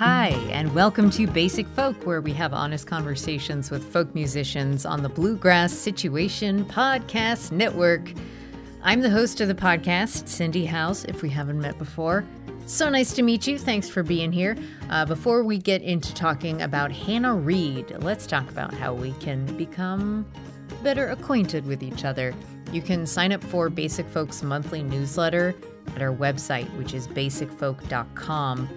Hi, and welcome to Basic Folk, where we have honest conversations with folk musicians on the Bluegrass Situation Podcast Network. I'm the host of the podcast, Cindy House, if we haven't met before. So nice to meet you. Thanks for being here. Before we get into talking about Hannah Reid, let's talk about how we can become better acquainted with each other. You can sign up for Basic Folk's monthly newsletter at our website, which is basicfolk.com.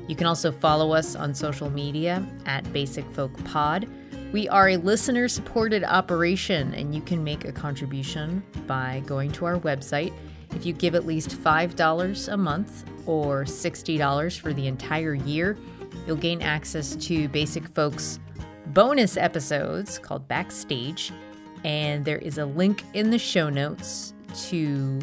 You can also follow us on social media at Basic Folk Pod. We are a listener-supported operation, and you can make a contribution by going to our website. If you give at least $5 a month or $60 for the entire year, you'll gain access to Basic Folk's bonus episodes called Backstage, and there is a link in the show notes to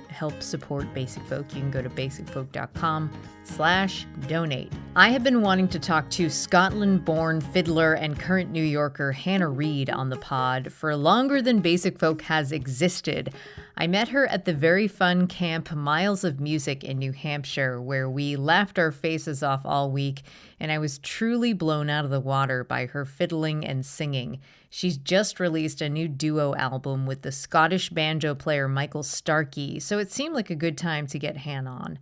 help support Basic Folk. You can go to basicfolk.com/donate. I have been wanting to talk to Scotland-born fiddler and current New Yorker Hannah Reid on the pod for longer than Basic Folk has existed. I met her at the very fun camp Miles of Music in New Hampshire, where we laughed our faces off all week, and I was truly blown out of the water by her fiddling and singing. She's just released a new duo album with the Scottish banjo player Michael Starkey, so it seemed like a good time to get Hannah on.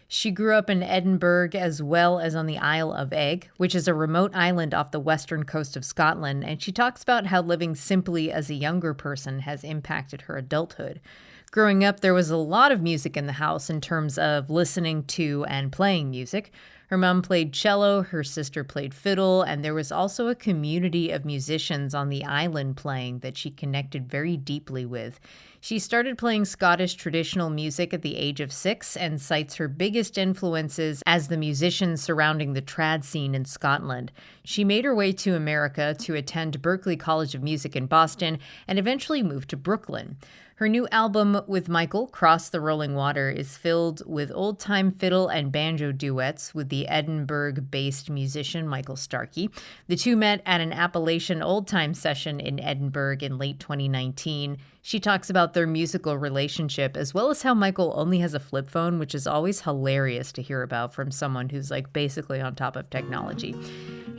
She grew up in Edinburgh as well as on the Isle of Eigg, which is a remote island off the western coast of Scotland, and she talks about how living simply as a younger person has impacted her adulthood. Growing up, there was a lot of music in the house in terms of listening to and playing music. Her mom played cello, her sister played fiddle, and there was also a community of musicians on the island playing that she connected very deeply with. She started playing Scottish traditional music at the age of 6 and cites her biggest influences as the musicians surrounding the trad scene in Scotland. She made her way to America to attend Berklee College of Music in Boston and eventually moved to Brooklyn. Her new album with Michael, Cross the Rolling Water, is filled with old-time fiddle and banjo duets with the Edinburgh-based musician Michael Starkey. The two met at an Appalachian old-time session in Edinburgh in late 2019. She talks about their musical relationship, as well as how Michael only has a flip phone, which is always hilarious to hear about from someone who's basically on top of technology.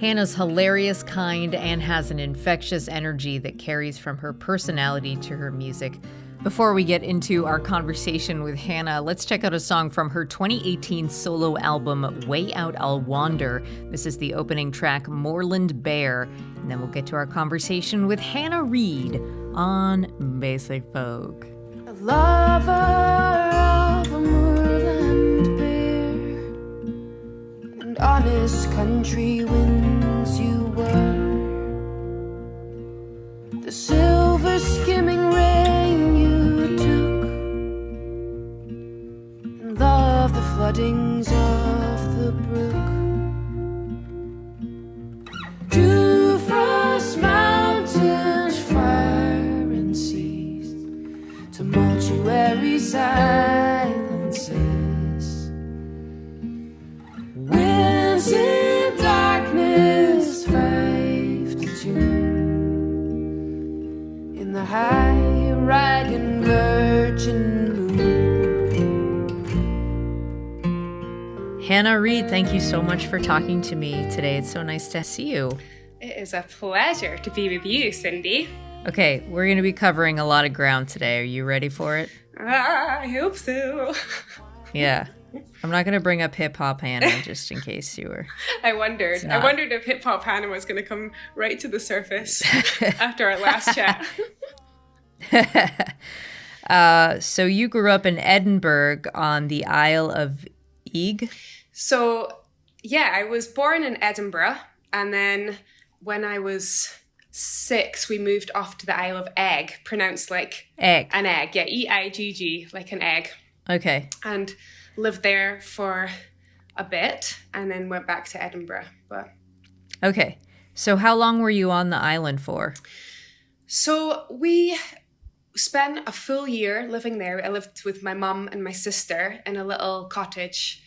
Hannah's hilarious, kind, and has an infectious energy that carries from her personality to her music. Before we get into our conversation with Hannah, let's check out a song from her 2018 solo album, Way Out I'll Wander. This is the opening track, Moorland Bear, and then we'll get to our conversation with Hannah Reid on Basic Folk. A lover of a moorland bear and honest country winds you were. The silver skimming rain you took and loved the floodings of the brook. Drew frost mountains, fire and seas, tumultuary silences. Winds in darkness, fife to tune in the high riding virgin moon. Hannah Reid, thank you so much for talking to me today. It's so nice to see you. It is a pleasure to be with you, Cindy. Okay, we're going to be covering a lot of ground today. Are you ready for it? I hope so. Yeah. I'm not going to bring up Hip Hop Hannah just in case you were. I wondered if Hip Hop Hannah was going to come right to the surface after our last chat. So you grew up in Edinburgh on the Isle of Eigg? So, yeah, I was born in Edinburgh, and then when I was 6, we moved off to the Isle of Eigg, pronounced like Egg. an egg. Yeah, E-I-G-G, like an egg. Okay. And lived there for a bit, and then went back to Edinburgh. Okay. So how long were you on the island for? So we spent a full year living there. I lived with my mum and my sister in a little cottage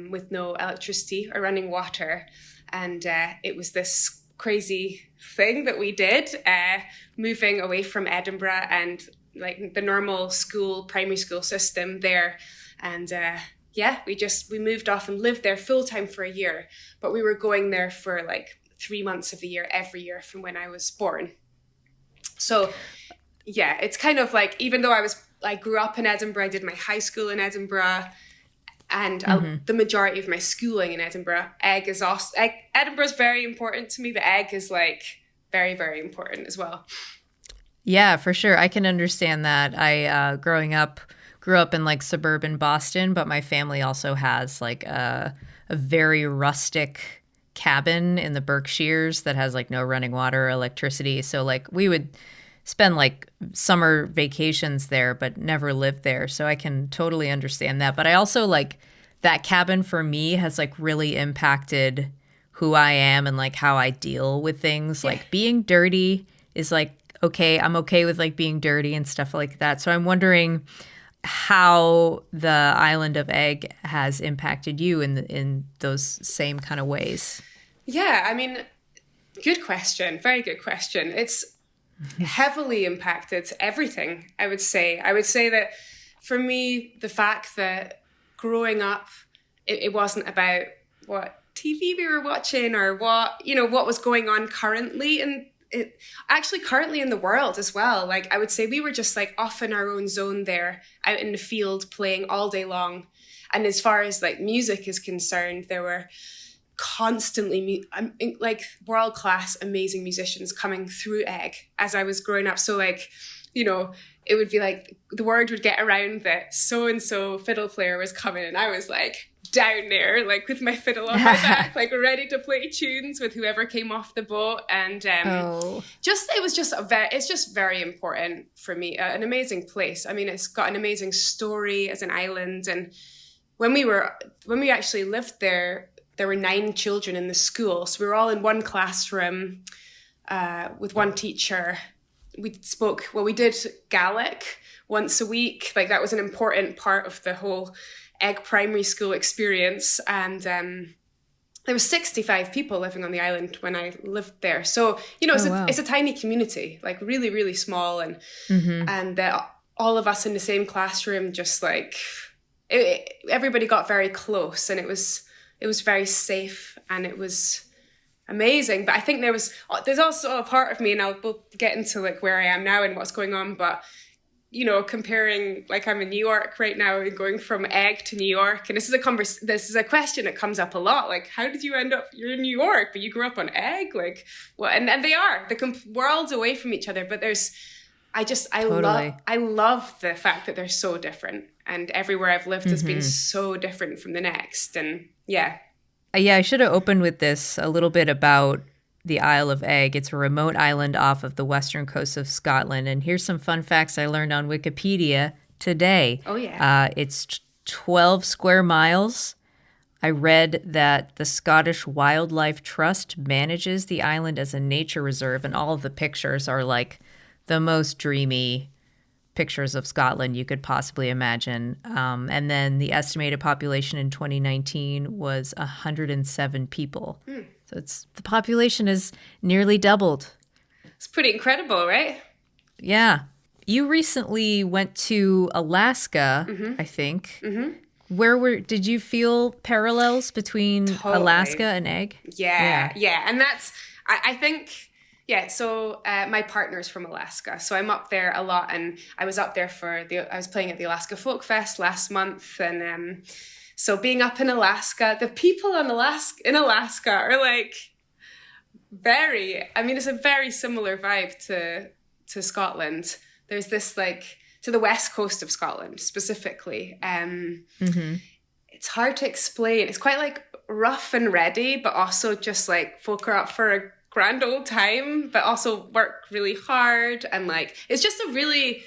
with no electricity or running water. And it was this crazy thing that we did, moving away from Edinburgh and like the normal school, primary school system there. And yeah, we moved off and lived there full time for a year, but we were going there for like 3 months of the year every year from when I was born. So yeah, it's kind of like, even though I grew up in Edinburgh, I did my high school in Edinburgh, and the majority of my schooling in Edinburgh. Edinburgh's very important to me, but Egg is like very, very important as well. Yeah, for sure. I can understand that. I grew up in like suburban Boston, but my family also has like a very rustic cabin in the Berkshires that has like no running water or electricity. So like we would spend like summer vacations there, but never lived there. So I can totally understand that. But I also like that cabin for me has like really impacted who I am and like how I deal with things. Like being dirty is like, okay, I'm okay with like being dirty and stuff like that. So I'm wondering how the island of Egg has impacted you in those same kind of ways. Yeah, I mean, good question. Very good question. It's heavily impacted everything, I would say. I would say that for me, the fact that growing up, it wasn't about what TV we were watching or what was going on currently in the world as well. Like, I would say we were just like off in our own zone there, out in the field playing all day long. And as far as like music is concerned, there were constantly like world-class amazing musicians coming through Egg as I was growing up. So like, it would be like the word would get around that so-and-so fiddle player was coming, and I was like down there like with my fiddle on my back, like ready to play tunes with whoever came off the boat. And it's just very important for me. An amazing place. I mean, it's got an amazing story as an island. And when we actually lived there were 9 children in the school. So we were all in one classroom with one teacher. We did Gaelic once a week. Like, that was an important part of the whole Egg primary school experience. And there was 65 people living on the island when I lived there. So, it's a tiny community, like really, really small. And all of us in the same classroom, just like, everybody got very close, and it was very safe, and it was amazing. But I think there's also a part of me, and we'll get into like where I am now and what's going on, but comparing, like, I'm in New York right now and going from Egg to New York, and this is a question that comes up a lot, like, how did you end up, you're in New York but you grew up on Egg, like, what? And they are worlds away from each other, but I love the fact that they're so different, and everywhere I've lived has been so different from the next. And yeah, I should have opened with this a little bit about the Isle of Egg. It's a remote island off of the western coast of Scotland. And here's some fun facts I learned on Wikipedia today. Oh, yeah. It's 12 square miles. I read that the Scottish Wildlife Trust manages the island as a nature reserve, and all of the pictures are like the most dreamy pictures of Scotland you could possibly imagine. And then the estimated population in 2019 was 107 people. So the population is nearly doubled. It's pretty incredible, right? Yeah. You recently went to Alaska, I think. Did you feel parallels between Alaska and Egg? Yeah. And that's, I think... Yeah, so my partner's from Alaska, so I'm up there a lot, and I was up there I was playing at the Alaska Folk Fest last month, and so being up in Alaska, the people in Alaska are like it's a very similar vibe to Scotland. There's this, like, to the west coast of Scotland specifically. It's hard to explain. It's quite like rough and ready, but also just like folk are up for a grand old time, but also work really hard, and like it's just they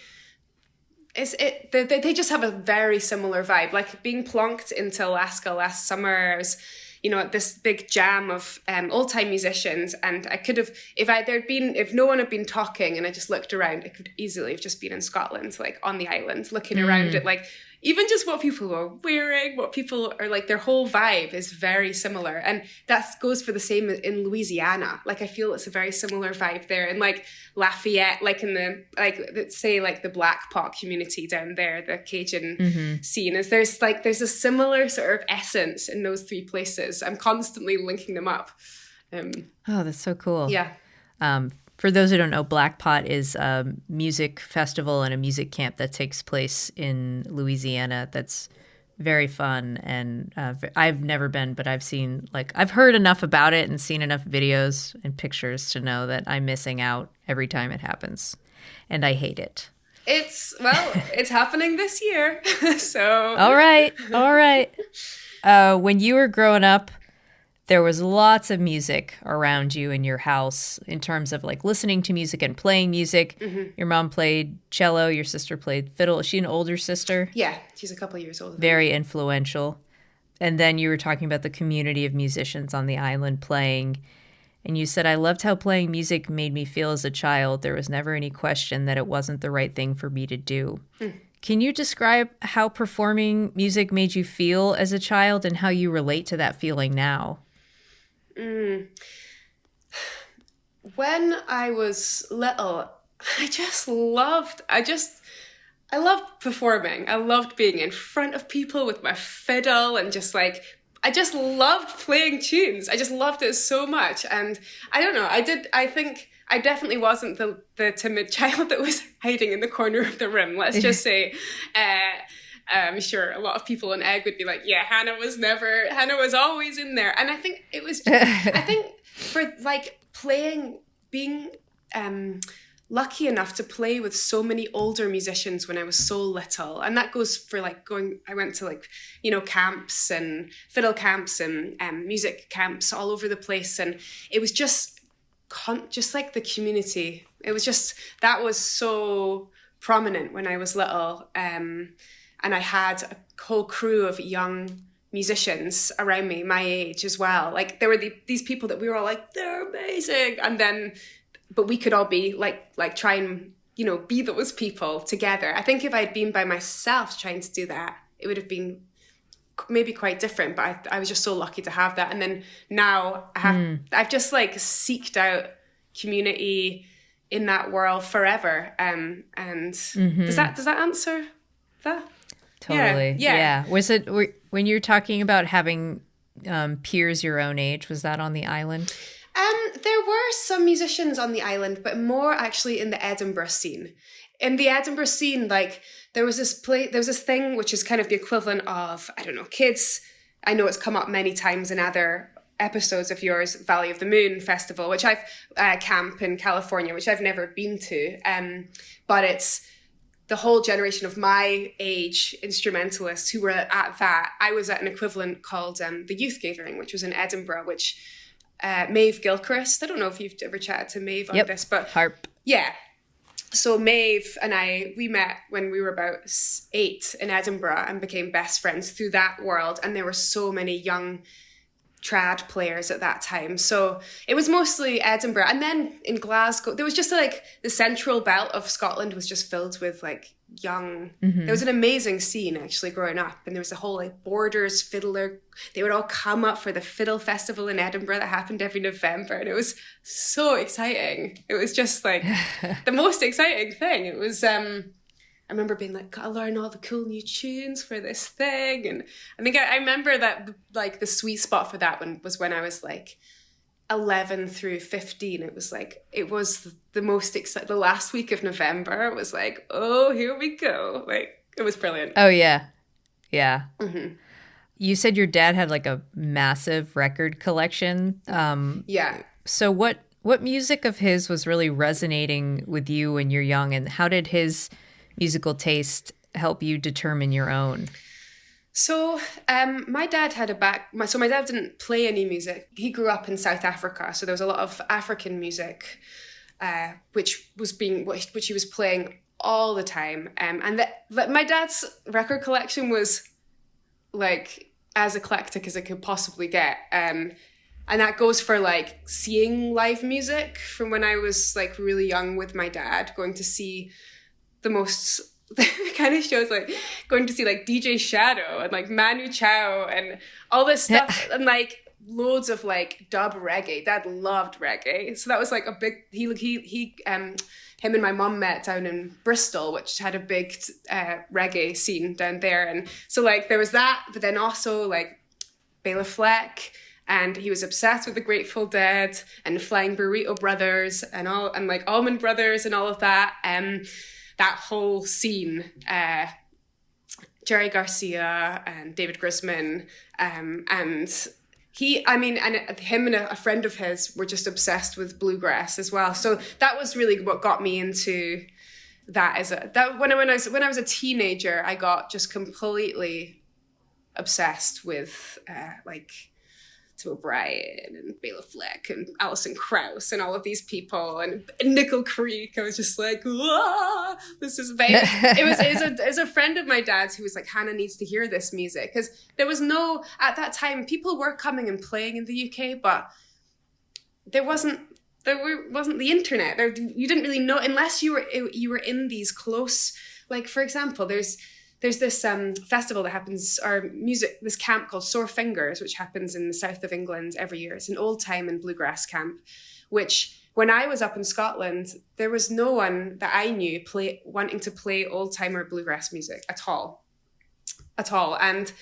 just have a very similar vibe. Like, being plonked into Alaska last summer, I was at this big jam of old time musicians, and I could have, if no one had been talking and I just looked around, I could easily have just been in Scotland, like on the island, looking around at like even just what people are wearing, what people are like, their whole vibe is very similar. And that goes for the same in Louisiana. Like, I feel it's a very similar vibe there. And like Lafayette, like in the, like, let's say like the Black Pot community down there, the Cajun scene, is there's a similar sort of essence in those three places. I'm constantly linking them up. Oh, that's so cool. Yeah. For those who don't know, Black Pot is a music festival and a music camp that takes place in Louisiana that's very fun. And I've never been, but I've heard enough about it and seen enough videos and pictures to know that I'm missing out every time it happens. And I hate it. It's happening this year. So. All right. When you were growing up, there was lots of music around you in your house in terms of like listening to music and playing music. Mm-hmm. Your mom played cello. Your sister played fiddle. Is she an older sister? Yeah, she's a couple of years older. Very influential. And then you were talking about the community of musicians on the island playing. And you said, I loved how playing music made me feel as a child. There was never any question that it wasn't the right thing for me to do. Mm. Can you describe how performing music made you feel as a child and how you relate to that feeling now? When I was little, I loved performing. I loved being in front of people with my fiddle and I just loved playing tunes. I just loved it so much. And I don't know, I think I definitely wasn't the timid child that was hiding in the corner of the room. Let's just say, I'm sure a lot of people on Egg would be like, yeah, Hannah was always in there. And I think it was, I think for like being lucky enough to play with so many older musicians when I was so little. And that goes for like I went to like, camps and fiddle camps and music camps all over the place. And it was just like the community. It was just, that was so prominent when I was little. And I had a whole crew of young musicians around me, my age as well. Like there were these people that we were all like, they're amazing. And then, but we could all be like try and, be those people together. I think if I'd been by myself trying to do that, it would have been maybe quite different. But I was just so lucky to have that. And then now I've just like seeked out community in that world forever. And does that answer that? Totally. Yeah. Was it when you're talking about having peers your own age, was that on the island? There were some musicians on the island, but more actually in the Edinburgh scene. In the Edinburgh scene, like there was this thing which is kind of the equivalent of, I don't know, kids. I know it's come up many times in other episodes of yours, Valley of the Moon Festival, which I've camp in California, which I've never been to. But it's the whole generation of my age instrumentalists who were at that. I was at an equivalent called the Youth Gathering, which was in Edinburgh, which Maeve Gilchrist, I don't know if you've ever chatted to Maeve on this, but harp. Yeah. So Maeve and we met when we were about 8 in Edinburgh and became best friends through that world. And there were so many young trad players at that time. So it was mostly Edinburgh. And then in Glasgow, there was just like the central belt of Scotland was just filled with like young, there was an amazing scene actually growing up. And there was a whole like Borders fiddler. They would all come up for the Fiddle Festival in Edinburgh that happened every November. And it was so exciting. It was just like the most exciting thing. It was, I remember being like, gotta learn all the cool new tunes for this thing. And I think I remember that like the sweet spot for that one was when I was like 11 through 15. It was the most exciting, the last week of November. It was like, oh, here we go. Like, it was brilliant. Oh, yeah. Yeah. Mm-hmm. You said your dad had like a massive record collection. Yeah. So what music of his was really resonating with you when you're young, and how did his musical taste help you determine your own? So my dad had so my dad didn't play any music. He grew up in South Africa, so there was a lot of African music, which he was playing all the time. And my dad's record collection was like as eclectic as it could possibly get. And that goes for like seeing live music from when I was like really young with my dad, going to see the most kind of shows like going to see like DJ Shadow and like Manu Chao and all this stuff and like loads of like dub reggae. Dad loved reggae, so that was like a big. Him and my mum met down in Bristol, which had a big reggae scene down there, and so like there was that. But then also like Bela Fleck, and he was obsessed with the Grateful Dead and Flying Burrito Brothers and like Allman Brothers and all of that. That whole scene. Jerry Garcia and David Grisman, and him and a friend of his were just obsessed with bluegrass as well. So that was really what got me into that. When I was a teenager, I got just completely obsessed with like Tim O'Brien and Bela Fleck and Alison Krauss and all of these people and Nickel Creek. I was just like, whoa, this is amazing. It was a friend of my dad's who was like, Hannah needs to hear this music, because there was at that time, people were coming and playing in the UK, but there wasn't the internet. You didn't really know unless you were in these close, like for example, there's this festival that happens, this camp called Sore Fingers, which happens in the south of England every year. It's an old time and bluegrass camp, which when I was up in Scotland, there was no one that I knew wanting to play old time or bluegrass music at all. And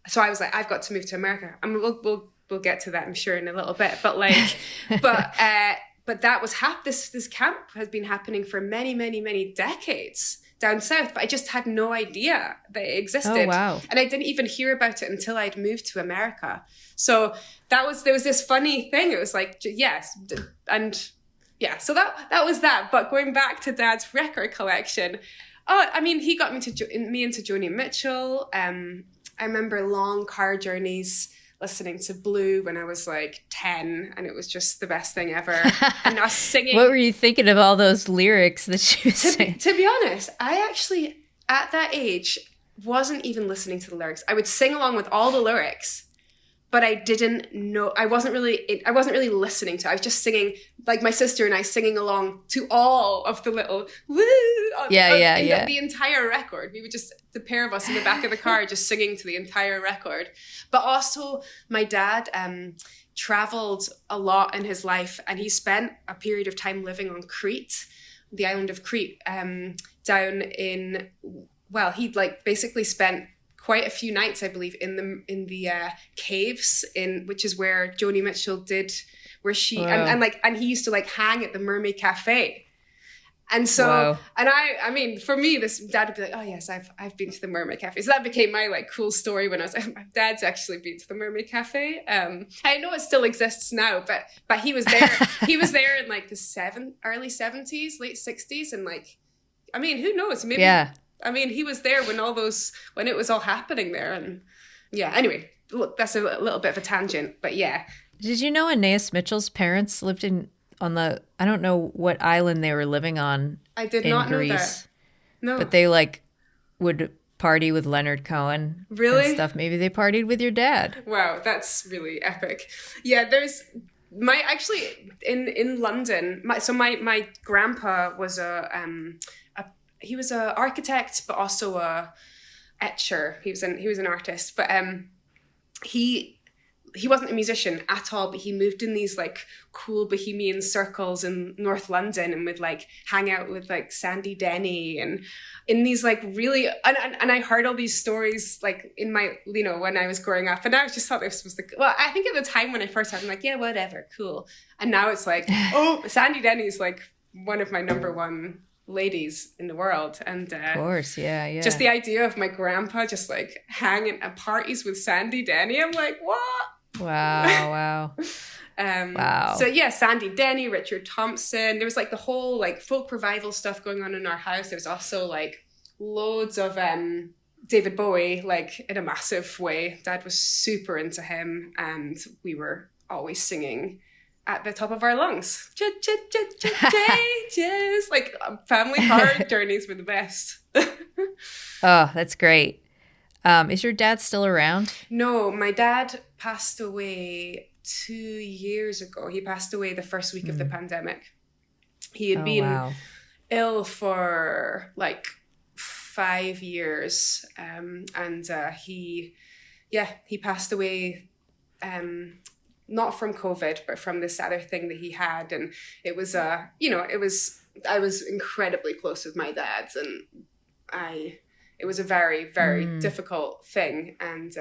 so I was like, I've got to move to America. I mean, we'll get to that, I'm sure, in a little bit. But like, but that was this camp has been happening for many, many, many decades down south, but I just had no idea that it existed. Oh, wow. And I didn't even hear about it until I'd moved to America. So there was this funny thing. It was like, yes. And yeah, so that was that. But going back to Dad's record collection, he got me into Joni Mitchell. I remember long car journeys listening to Blue when I was like 10, and it was just the best thing ever. And I was singing. What were you thinking of all those lyrics that she was saying? To be honest, I actually, at that age, wasn't even listening to the lyrics. I would sing along with all the lyrics, but I didn't know. I wasn't really listening to it. I was just singing, like my sister and I singing along to all of the little woo. The entire record. We would just, the pair of us in the back of the car, just singing to the entire record. But also, my dad traveled a lot in his life, and he spent a period of time living on Crete, the island of Crete, down in. Well, he'd like basically spent quite a few nights, I believe, in the caves, which is where Joni Mitchell did, where she and he used to like hang at the Mermaid Cafe. And so, wow. And I mean, for me, this dad would be like, oh yes, I've been to the Mermaid Cafe. So that became my like cool story when I was like, my dad's actually been to the Mermaid Cafe. I know it still exists now, but he was there. He was there in like the early 70s, late 60s. And like, I mean, who knows? Maybe, yeah. I mean, he was there when it was all happening there. And yeah, anyway, look, that's a little bit of a tangent, but yeah. Did you know Anais Mitchell's parents lived I don't know what island they were living on. I did not know that. No. But they like would party with Leonard Cohen. Really? And stuff. Maybe they partied with your dad. Wow, that's really epic. Yeah, there's in London. My grandpa was he was a architect, but also a etcher. He was an artist, but he wasn't a musician at all, but he moved in these like cool bohemian circles in North London and would like hang out with like Sandy Denny and in these like really, and I heard all these stories like in my, when I was growing up, and I just thought this was I think at the time when I first heard, I'm like, yeah, whatever, cool. And now it's like, oh, Sandy Denny is like one of my number one ladies in the world. And of course, yeah. Just the idea of my grandpa just like hanging at parties with Sandy Denny, I'm like, what? Wow. Wow. So yeah, Sandy Denny, Richard Thompson. There was like the whole like folk revival stuff going on in our house. There was also like loads of David Bowie, like in a massive way. Dad was super into him, and we were always singing at the top of our lungs. Changes. Like family car journeys were the best. Oh, that's great. Is your dad still around? No, my dad passed away 2 years ago. He passed away the first week of the pandemic. He had been ill for like 5 years, and he passed away, not from COVID, but from this other thing that he had. And it was, I was incredibly close with my dad, and it was a very, very difficult thing. And,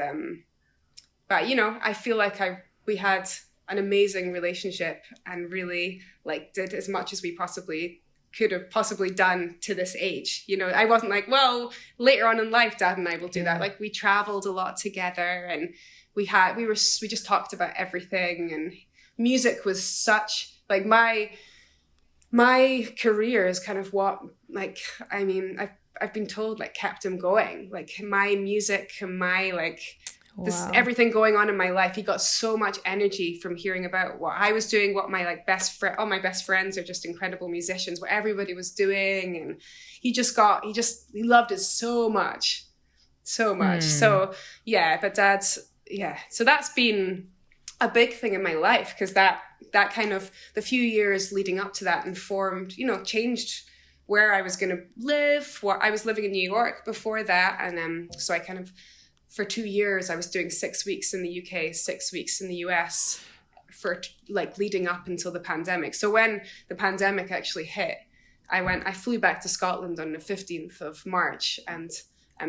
but, I feel like we had an amazing relationship and really like did as much as we possibly could have possibly done to this age. I wasn't like, well, later on in life, Dad and I will do that. Like, we traveled a lot together, and we just talked about everything. And music was such like my career is kind of what, like, I mean, I've been told, like, kept him going. Like, my music and my, like, this everything going on in my life. He got so much energy from hearing about what I was doing, what my like all my best friends are just incredible musicians, what everybody was doing, and he loved it so much. So yeah, but so that's been a big thing in my life, because that kind of the few years leading up to that informed, changed where I was going to live. What I was living in New York before that, and so I kind of, for 2 years, I was doing 6 weeks in the UK, 6 weeks in the US, for like leading up until the pandemic. So when the pandemic actually hit, I flew back to Scotland on the 15th of March, and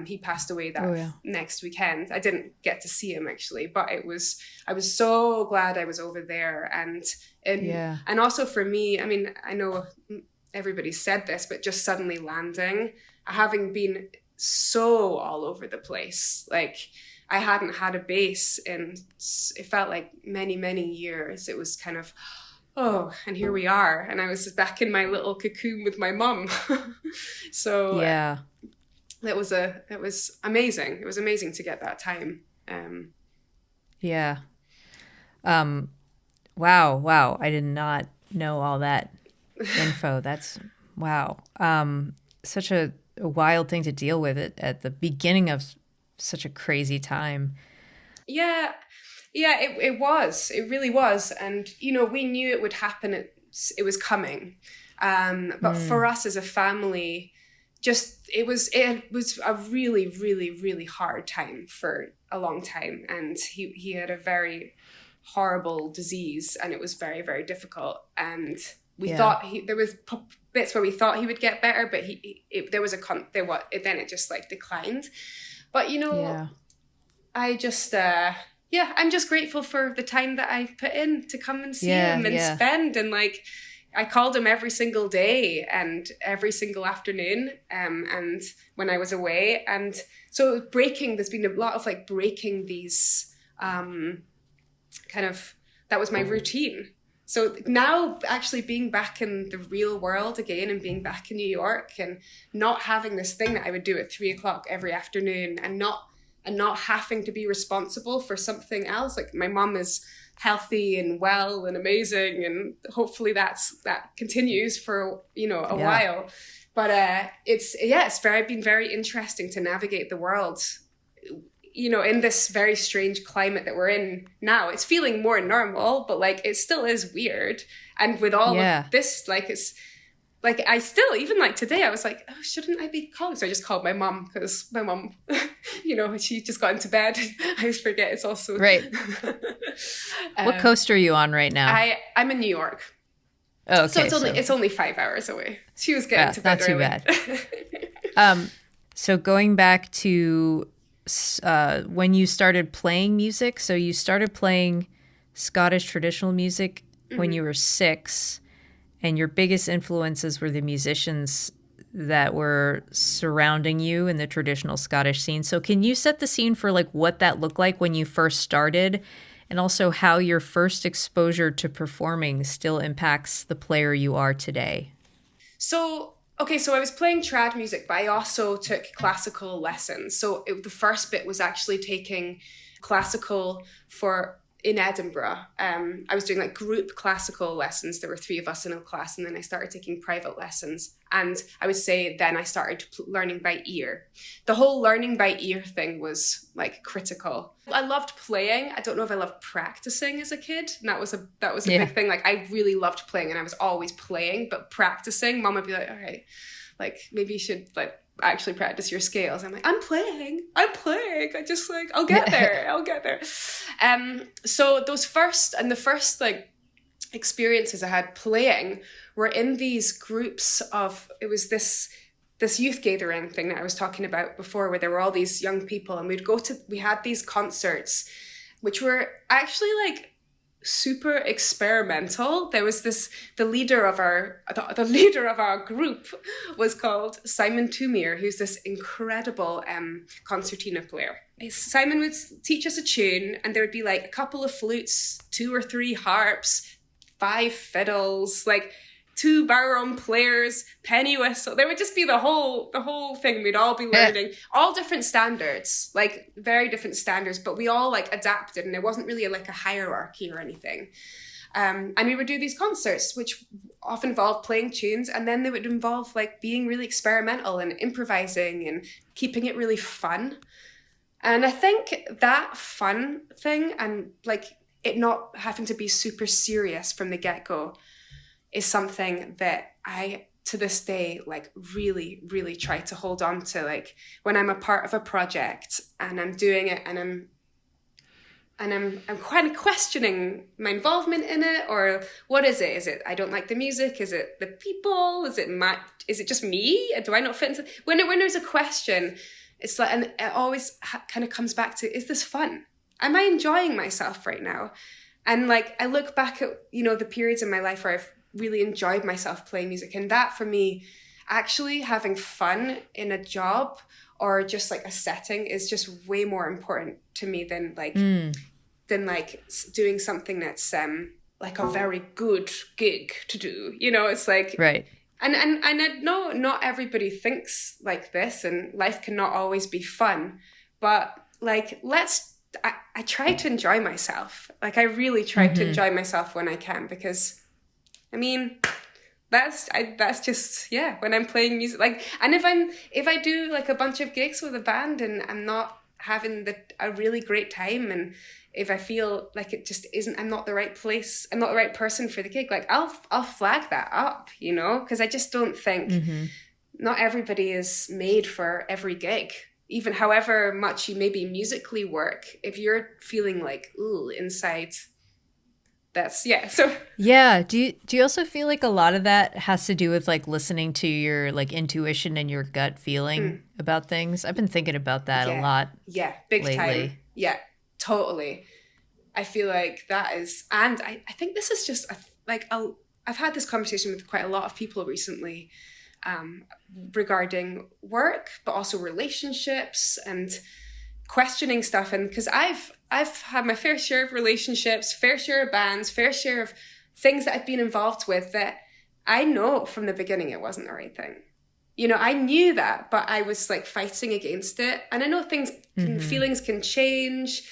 he passed away that next weekend. I didn't get to see him actually, but I was so glad I was over there. And also for me, I mean, I know everybody said this, but just suddenly landing, having been so all over the place, like I hadn't had a base in, it felt like many, many years. It was kind of, and here we are. And I was back in my little cocoon with my mum. So it was amazing. It was amazing to get that time. Wow. I did not know all that info. That's wow. Such a wild thing to deal with at the beginning of such a crazy time. Yeah, it was. It really was. And, we knew it would happen. It was coming. But for us as a family, it was a really, really, really hard time for a long time. And he had a very horrible disease, and it was very, very difficult. And we thought there was bits where we thought he would get better, but then it just like declined. But I just I'm just grateful for the time that I put in to come and see him and spend, and like I called him every single day and every single afternoon, and when I was away. And so there's been a lot of like breaking these kind of, that was my routine. So now actually being back in the real world again, and being back in New York, and not having this thing that I would do at 3:00 every afternoon, and not having to be responsible for something else. Like, my mom is healthy and well and amazing, and hopefully that continues for a while. But it's been very interesting to navigate the world, in this very strange climate that we're in now. It's feeling more normal, but like it still is weird. And with all of this, like, it's like I still, even like today, I was like, oh, shouldn't I be calling? So I just called my mom, because my mom, she just got into bed. I always forget it's also right. What coast are you on right now? I'm in New York. Oh, okay. So it's only 5 hours away. She was getting to bed not early. Too bad. So going back to when you started playing music, so you started playing Scottish traditional music when you were 6, and your biggest influences were the musicians that were surrounding you in the traditional Scottish scene. So can you set the scene for like what that looked like when you first started, and also how your first exposure to performing still impacts the player you are today? So I was playing trad music, but I also took classical lessons. So the first bit was actually taking classical in Edinburgh. I was doing like group classical lessons. There were 3 of us in a class, and then I started taking private lessons. And I would say then I started learning by ear. The whole learning by ear thing was like critical. I loved playing. I don't know if I loved practicing as a kid. And that was a big thing. Like, I really loved playing, and I was always playing, but practicing, Mom would be like, all right, like maybe you should like actually practice your scales. I'm like, I'm playing. I just like, I'll get there. So the first like experiences I had playing were in these groups of, it was this youth gathering thing that I was talking about before, where there were all these young people, and we had these concerts, which were actually like super experimental. There was the leader of our group was called Simon Tumir, who's this incredible concertina player. Simon would teach us a tune, and there would be like a couple of flutes, 2 or 3 harps, 5 fiddles, like 2 baritone players, penny whistle. There would just be the whole thing. We'd all be learning all different standards, like very different standards, but we all like adapted, and there wasn't really like a hierarchy or anything. And we would do these concerts, which often involved playing tunes, and then they would involve like being really experimental and improvising and keeping it really fun. And I think that fun thing, and like it not having to be super serious from the get-go, is something that I, to this day, like really, really try to hold on to. Like when I'm a part of a project and I'm doing it, and I'm kind of questioning my involvement in it, or what is it? Is it I don't like the music? Is it the people? Is it just me? Do I not fit into? When there's a question, it's like, and it always kind of comes back to, is this fun? Am I enjoying myself right now? And like I look back at, you know, the periods in my life where I've really enjoyed myself playing music, and that for me, actually having fun in a job or just like a setting is just way more important to me than like doing something that's like a very good gig to do, you know. It's like, right. And I know not everybody thinks like this, and life cannot always be fun, but like I try to enjoy myself. Like I really try to enjoy myself when I can, because I mean, that's just, yeah, when I'm playing music, like, and if I do like a bunch of gigs with a band and I'm not having a really great time, and if I feel like it just isn't, I'm not the right place, I'm not the right person for the gig, like I'll flag that up, you know, because I just don't think not everybody is made for every gig. Even however much you maybe musically work, if you're feeling like, ooh, inside, that's, yeah. So yeah. Do you also feel like a lot of that has to do with like listening to your like intuition and your gut feeling about things? I've been thinking about that a lot. Yeah, big lately. Time. Yeah, totally. I feel like that is, and I think this is just I've had this conversation with quite a lot of people recently, regarding work, but also relationships and questioning stuff. And because I've had my fair share of relationships, fair share of bands, fair share of things that I've been involved with that I know from the beginning it wasn't the right thing. You know, I knew that, but I was like fighting against it. And I know feelings can change,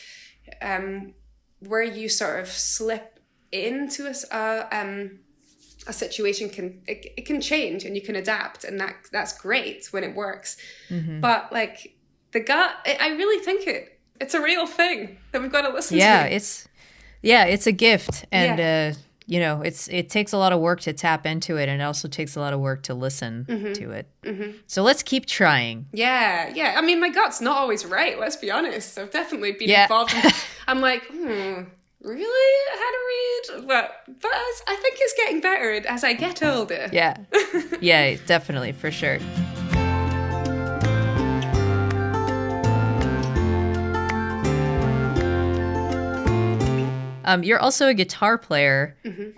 where you sort of slip into a situation can change, and you can adapt, and that's great when it works. But like the gut, I really think it's a real thing that we've got to listen to. It's a gift, and you know, it takes a lot of work to tap into it, and it also takes a lot of work to listen to it. So let's keep trying. Yeah. I mean, my gut's not always right. Let's be honest. I've definitely been involved. I'm like, really? How to read? But I think it's getting better as I get older. Yeah, definitely, for sure. You're also a guitar player,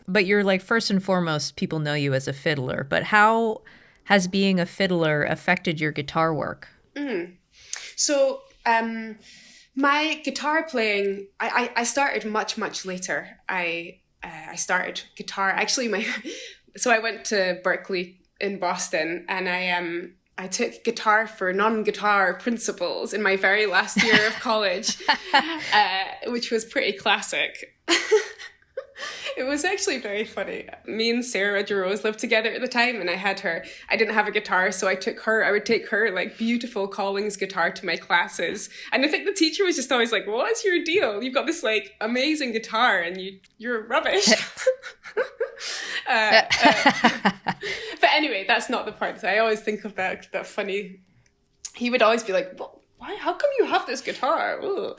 but you're like, first and foremost, people know you as a fiddler. But how has being a fiddler affected your guitar work? So my guitar playing, I started much, much later. I started guitar, actually so I went to Berklee in Boston, and I took guitar for non-guitar principles in my very last year of college, which was pretty classic. It was actually very funny. Me and Sarah Rose lived together at the time, and I didn't have a guitar, so I would take her like beautiful Collings guitar to my classes. And I think the teacher was just always like, what's your deal? You've got this like amazing guitar and you're rubbish. But anyway, that's not the part. I always think of that funny he would always be like, well, why? How come you have this guitar? Ooh.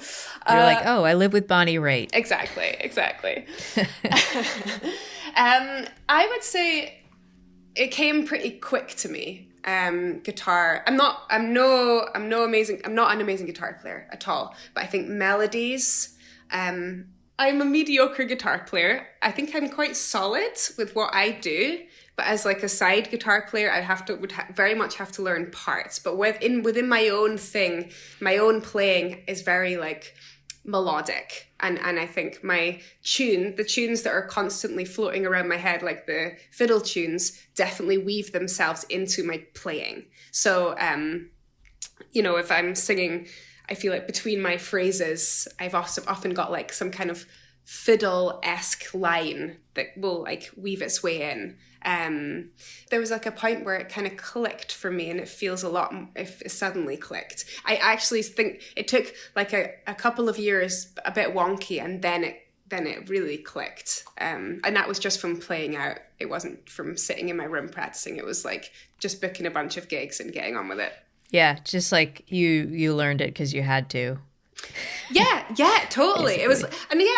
You're like, oh, I live with Bonnie Raitt. Exactly. I would say it came pretty quick to me. Guitar. I'm not an amazing guitar player at all, but I think melodies. I'm a mediocre guitar player. I think I'm quite solid with what I do, but as like a side guitar player, I very much have to learn parts. But within my own thing, my own playing is very like melodic, and I think the tunes that are constantly floating around my head, like the fiddle tunes, definitely weave themselves into my playing. So if I'm singing, I feel like between my phrases I've also often got like some kind of fiddle-esque line that will like weave its way in. There was like a point where it kind of clicked for me, and it feels a lot if it suddenly clicked. I actually think it took like a couple of years, a bit wonky, and then it really clicked. And that was just from playing out. It wasn't from sitting in my room practicing. It was like just booking a bunch of gigs and getting on with it. Yeah, just like you learned it because you had to. Yeah, totally. Basically. It was,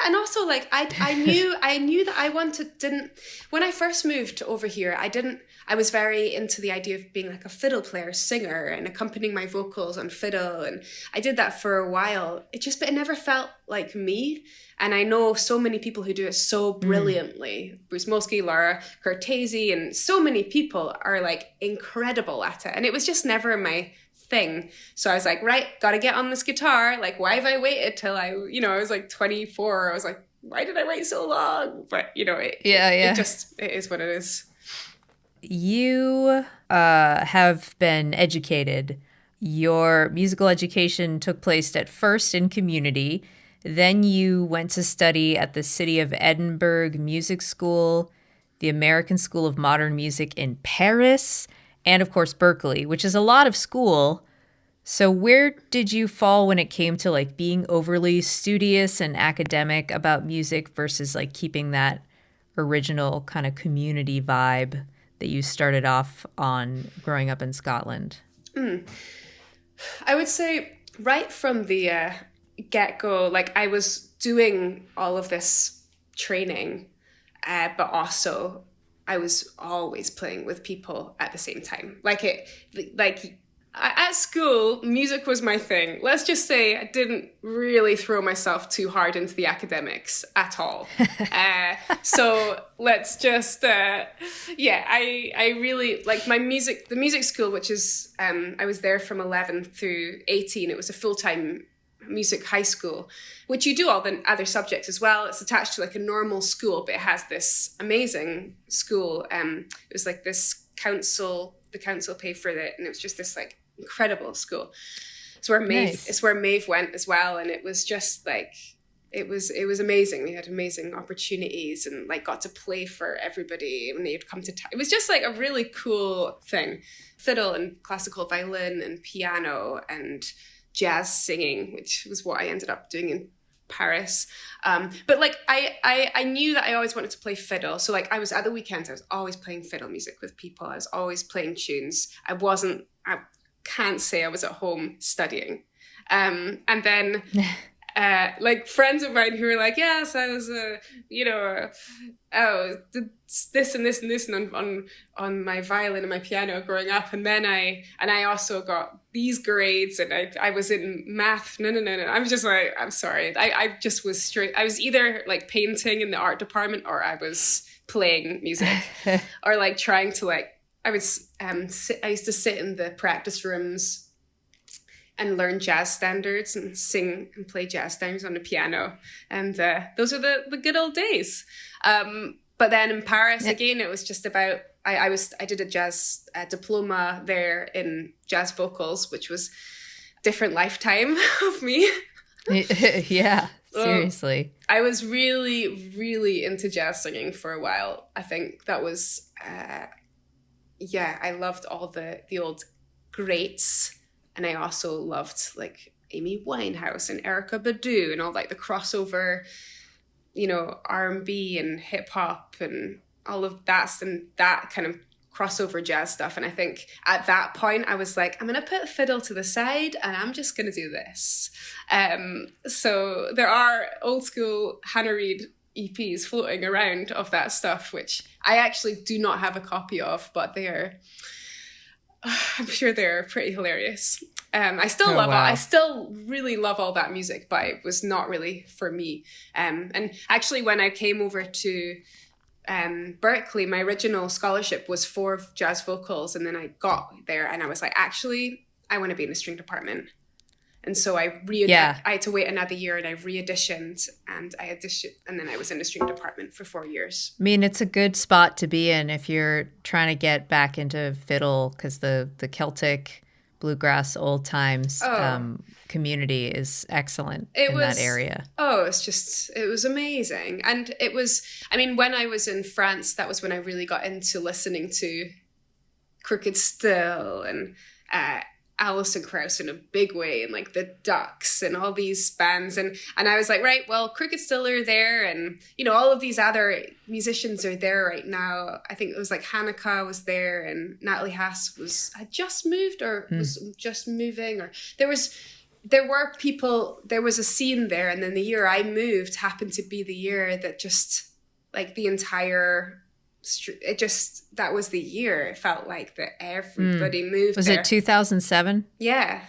and also like I knew that when I first moved over here, I was very into the idea of being like a fiddle player, singer, and accompanying my vocals on fiddle, and I did that for a while. But it never felt like me. And I know so many people who do it so brilliantly. Bruce Molsky, Laura Cortese, and so many people are like incredible at it. And it was just never my thing. So I was like, right, gotta get on this guitar. Like, why have I waited till I was like 24? I was like, why did I wait so long? But it is what it is. You have been educated. Your musical education took place at first in community. Then you went to study at the City of Edinburgh Music School, the American School of Modern Music in Paris, and of course Berklee, which is a lot of school. So where did you fall when it came to like being overly studious and academic about music versus like keeping that original kind of community vibe that you started off on growing up in Scotland? I would say right from the get-go, like I was doing all of this training, but also I was always playing with people at the same time. At school, music was my thing. Let's just say I didn't really throw myself too hard into the academics at all. So let's just, I really like the music school, which is, I was there from 11 through 18. It was a full-time music high school, which you do all the other subjects as well. It's attached to like a normal school, but it has this amazing school. It was like this the council paid for it, and it was just this like incredible school. It's where Maeve went as well, and it was just like it was amazing. We had amazing opportunities and like got to play for everybody when they'd come to it was just like a really cool thing. Fiddle and classical violin and piano and jazz singing, which was what I ended up doing in Paris. But like I knew that I always wanted to play fiddle. So like I was at the weekends, I was always playing fiddle music with people. I was always playing tunes. I can't say I was at home studying. And then like friends of mine who were like, yes, I was did this and this and this and on my violin and my piano growing up, and then I also got these grades, and I was in math. No. I'm just like, I'm sorry. I just was straight. I was either like painting in the art department, or I was playing music, or like trying to like. I used to sit in the practice rooms and learn jazz standards and sing and play jazz standards on the piano. And those are the good old days. But then in Paris, again, it was just about, I did a jazz diploma there in jazz vocals, which was a different lifetime of me. Yeah, seriously. I was really, really into jazz singing for a while. I think that was, I loved all the old greats. And I also loved like Amy Winehouse and Erykah Badu and all like the crossover, R&B and hip hop and all of that, and that kind of crossover jazz stuff. And I think at that point I was like, I'm going to put fiddle to the side and I'm just going to do this. So there are old school Hannah Reid EPs floating around of that stuff, which I actually do not have a copy of, but I'm sure they're pretty hilarious. I still love it. I still really love all that music, but it was not really for me. And actually, when I came over to Berklee, my original scholarship was for jazz vocals, and then I got there and I was like, actually, I want to be in the string department. And so I had to wait another year, and I re-auditioned, and and then I was in the string department for 4 years. I mean, it's a good spot to be in if you're trying to get back into fiddle, because the Celtic bluegrass old times community is excellent in that area. Oh, it was amazing. And it was, I mean, when I was in France, that was when I really got into listening to Crooked Still and Alison Krauss in a big way, and like the Ducks and all these bands, and I was like, right, well, Crooked Still are there, and all of these other musicians are there right now. I think it was like Hanukkah was there, and Natalie Haas had just moved or was just moving, or there were people. There was a scene there, and then the year I moved happened to be the year that just like the entire. That was the year. It felt like that everybody moved. Was there. It 2007? Yeah.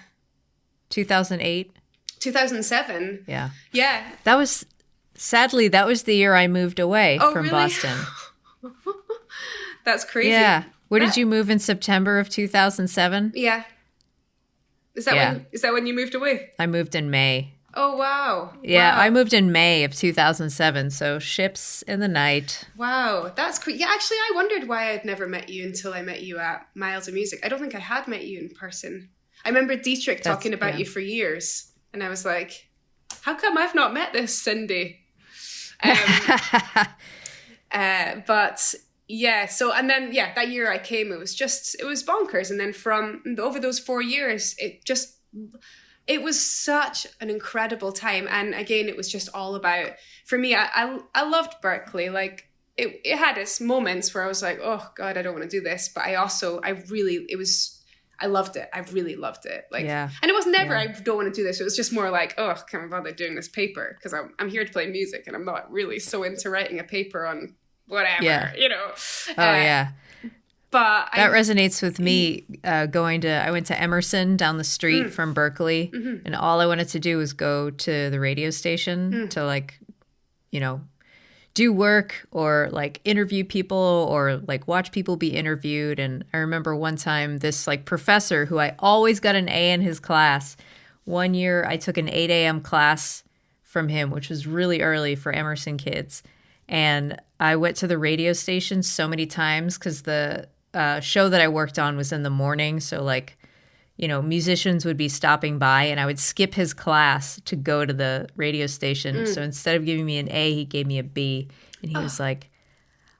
2008? 2007. Yeah. Yeah. Sadly, that was the year I moved away from really? Boston. That's crazy. Yeah. Where did you move in September of 2007? Yeah. Is that when you moved away? I moved in May. Oh, wow. Yeah, wow. I moved in May of 2007, so ships in the night. Wow, that's cool. Yeah, actually, I wondered why I'd never met you until I met you at Miles of Music. I don't think I had met you in person. I remember Dietrich talking about you for years, and I was like, how come I've not met this Cindy? But yeah, so, and then, that year I came, it was bonkers. And then from over those 4 years, it was such an incredible time. And again, it was just all about, for me, I loved Berklee. Like it had its moments where I was like, oh God, I don't want to do this. But I loved it. I really loved it. Like, and it was never, I don't want to do this. It was just more like, oh, can't be bothered doing this paper because I'm here to play music and I'm not really so into writing a paper on whatever, But that resonates with me. I went to Emerson down the street from Berklee, and all I wanted to do was go to the radio station to do work or like interview people or like watch people be interviewed. And I remember one time this like professor who I always got an A in his class. One year I took an 8 a.m. class from him, which was really early for Emerson kids. And I went to the radio station so many times because the show that I worked on was in the morning. So like, musicians would be stopping by and I would skip his class to go to the radio station. So instead of giving me an A, he gave me a B. And he was like,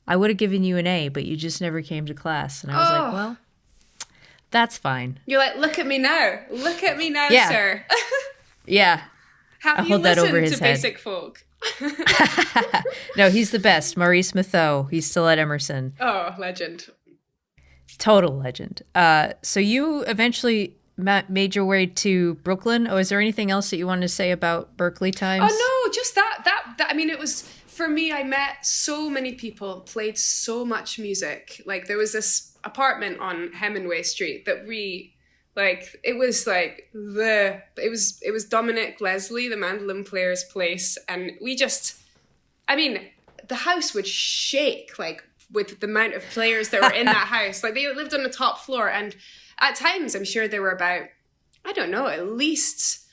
I would have given you an A, but you just never came to class. And I was like, well, that's fine. You're like, look at me now. Look at me now, sir. Yeah. Have you listened to Basic Folk? No, he's the best. Maurice Matheau. He's still at Emerson. Oh, legend. Total legend. So you eventually made your way to Brooklyn. Oh, is there anything else that you wanted to say about Berklee times? Oh, no, just that. I mean, it was, for me, I met so many people, played so much music. Like, there was this apartment on Hemingway Street that it was Dominic Leslie, the mandolin player's place. And the house would shake, like, with the amount of players that were in that house. Like, they lived on the top floor. And at times, I'm sure there were about, I don't know, at least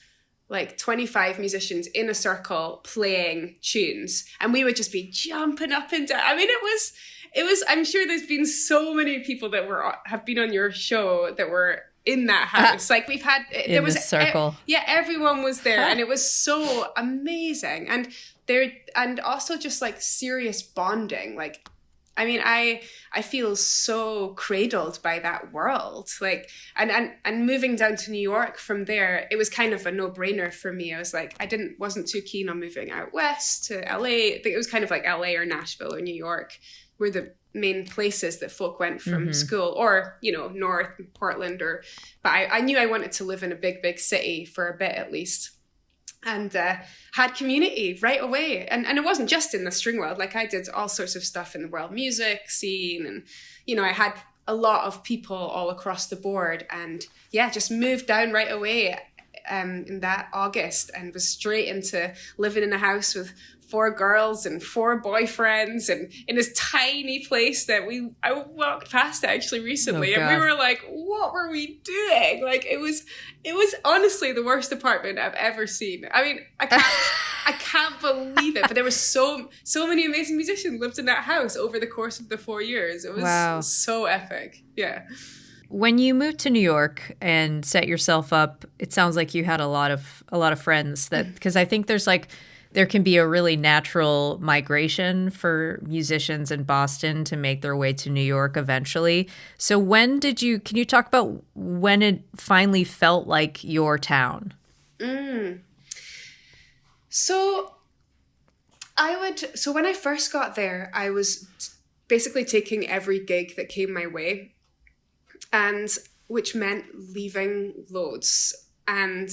like 25 musicians in a circle playing tunes. And we would just be jumping up and down. I mean, it was, I'm sure there's been so many people that have been on your show that were in that house. Like, we've had, there was a circle. Everyone was there. And it was so amazing. And also just like serious bonding. Like, I mean, I feel so cradled by that world. Like, and moving down to New York from there, it was kind of a no-brainer for me. I was like, wasn't too keen on moving out west to LA. I think it was kind of like LA or Nashville or New York were the main places that folk went from school, or, you know, North Portland, but I knew I wanted to live in a big city for a bit at least. And had community right away. And it wasn't just in the string world. Like, I did all sorts of stuff in the world music scene. And, you know, I had a lot of people all across the board. And yeah, just moved down right away in that August, and was straight into living in a house with 4 girls and 4 boyfriends, and in this tiny place that I walked past it actually recently, and we were like, what were we doing? Like, it was honestly the worst apartment I've ever seen. I mean, I can't believe it, but there were so many amazing musicians lived in that house over the course of the 4 years. It was so epic. Yeah. When you moved to New York and set yourself up, it sounds like you had a lot of friends that, because I think there can be a really natural migration for musicians in Boston to make their way to New York eventually. So can you talk about when it finally felt like your town? So when I first got there, I was basically taking every gig that came my way, and which meant leaving loads. And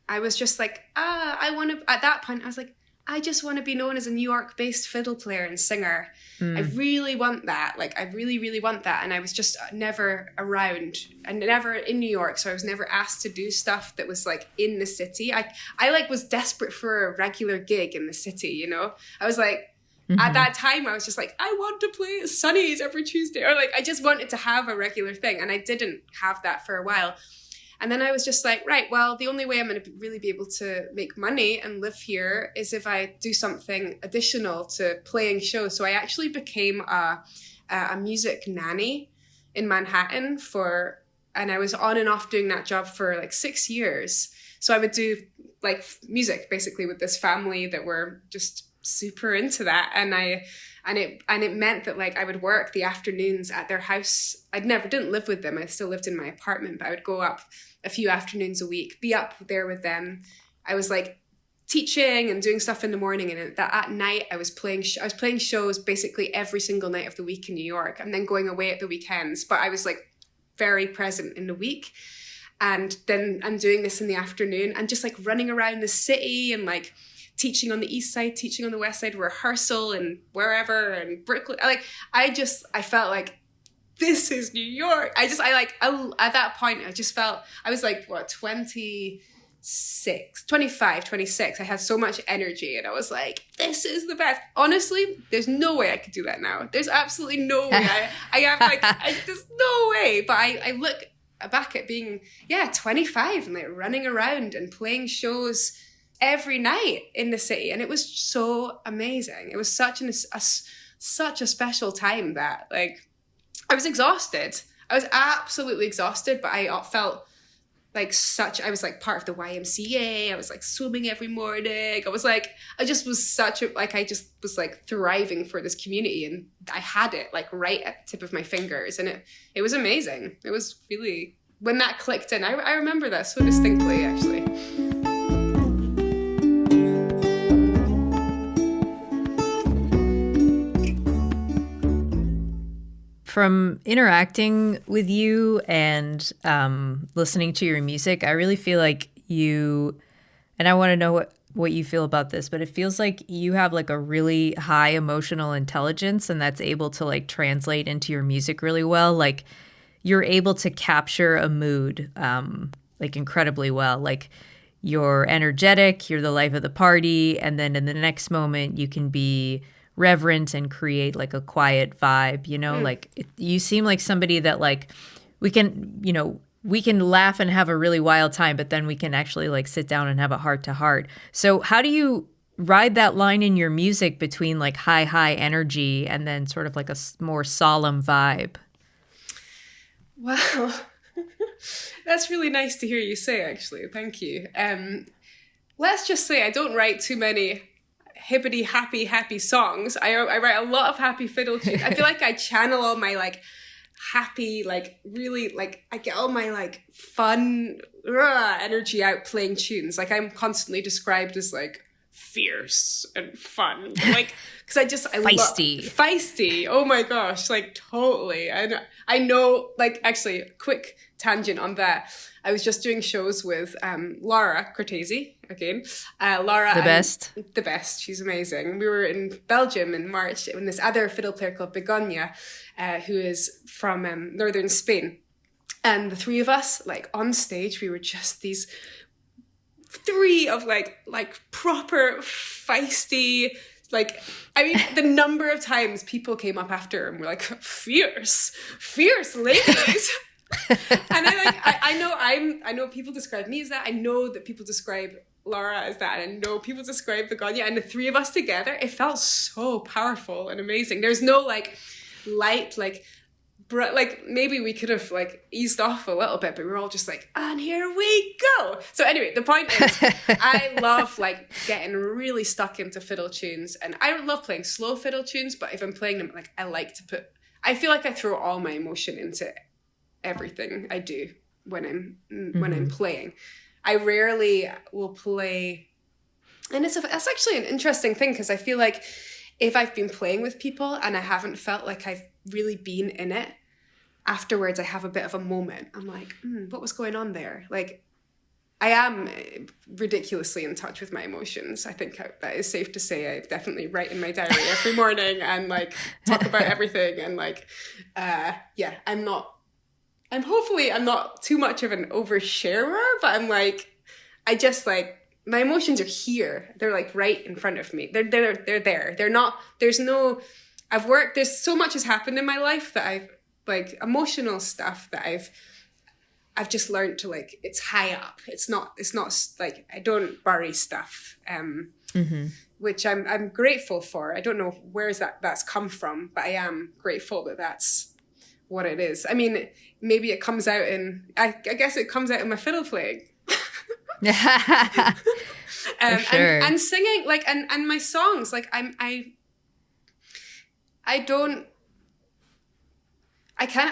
I was just like, at that point, I was like, I just want to be known as a New York-based fiddle player and singer. I really want that. Like, I really, really want that. And I was just never around and never in New York. So I was never asked to do stuff that was like in the city. I like was desperate for a regular gig in the city, you know? I was like, at that time, I was just like, I want to play at Sunny's every Tuesday. Or like, I just wanted to have a regular thing. And I didn't have that for a while. And then I was just like, right, well, the only way I'm going to really be able to make money and live here is if I do something additional to playing shows. So I actually became a music nanny in Manhattan and I was on and off doing that job for like 6 years. So I would do like music basically with this family that were just super into that. And it meant that like I would work the afternoons at their house. Didn't live with them. I still lived in my apartment, but I would go up a few afternoons a week, be up there with them. I was like teaching and doing stuff in the morning, and at night I was playing shows basically every single night of the week in New York, and then going away at the weekends. But I was like very present in the week, and then I'm doing this in the afternoon, and just like running around the city and like teaching on the east side, teaching on the west side, rehearsal and wherever, and Brooklyn. Like, I felt like, this is New York. At that point, I just felt, I was like, 25, 26. I had so much energy, and I was like, this is the best. Honestly, there's no way I could do that now. There's absolutely no way. There's no way. But I look back at being, 25 and like running around and playing shows every night in the city, and it was so amazing. It was such a special time that like I was exhausted. I was absolutely exhausted, but I felt like I was like part of the YMCA. I was like swimming every morning. I just was thriving for this community, and I had it like right at the tip of my fingers, and it was amazing. It was really, when that clicked in, I remember that so distinctly actually. From interacting with you and listening to your music, I really feel like you, and I want to know what you feel about this, but it feels like you have like a really high emotional intelligence, and that's able to like translate into your music really well. Like, you're able to capture a mood like incredibly well. Like, you're energetic, you're the life of the party, and then in the next moment you can be reverent and create like a quiet vibe, you know? Like, you seem like somebody that like we can laugh and have a really wild time, but then we can actually like sit down and have a heart to heart. So how do you ride that line in your music between like high energy and then sort of like a more solemn vibe? Wow. That's really nice to hear you say, actually. Thank you. Let's just say I don't write too many hippity happy songs. I write a lot of happy fiddle tunes. I feel like I channel all my like happy, like really like I get all my like fun energy out playing tunes. Like, I'm constantly described as like fierce and fun. Like, because I Feisty. Feisty. Oh my gosh, like totally. I know, like, actually, quick tangent on that. I was just doing shows with Laura Cortese again. Laura, the best. She's amazing. We were in Belgium in March in this other fiddle player called Begonia, who is from northern Spain. And the three of us, like on stage, we were just these three of like proper feisty. Like, I mean, the number of times people came up after and were like, fierce ladies. And I know people describe me as that. I know that people describe Laura as that. And I know people describe Begonia. And the three of us together, it felt so powerful and amazing. There's no like light, like maybe we could have like eased off a little bit, but we were all just like, and here we go. So anyway, the point is, I love like getting really stuck into fiddle tunes, and I love playing slow fiddle tunes. But if I'm playing them, like I feel like I throw all my emotion into everything I do when I'm playing. I rarely will play, and that's actually an interesting thing, because I feel like if I've been playing with people and I haven't felt like I've really been in it, afterwards I have a bit of a moment. I'm like, what was going on there? Like, I am ridiculously in touch with my emotions. I think that is safe to say. I definitely write in my diary every morning and like talk about everything, and like I'm hopefully not too much of an oversharer, but I'm like, I just like, my emotions are here. They're like right in front of me. They're there. They're not, there's so much has happened in my life that I've like emotional stuff that I've just learned to like, it's high up. It's not like, I don't bury stuff, which I'm grateful for. I don't know where that's come from, but I am grateful that that's what it is. I mean, maybe it comes out I guess it comes out in my fiddle playing. For sure. And singing, like, and my songs, like I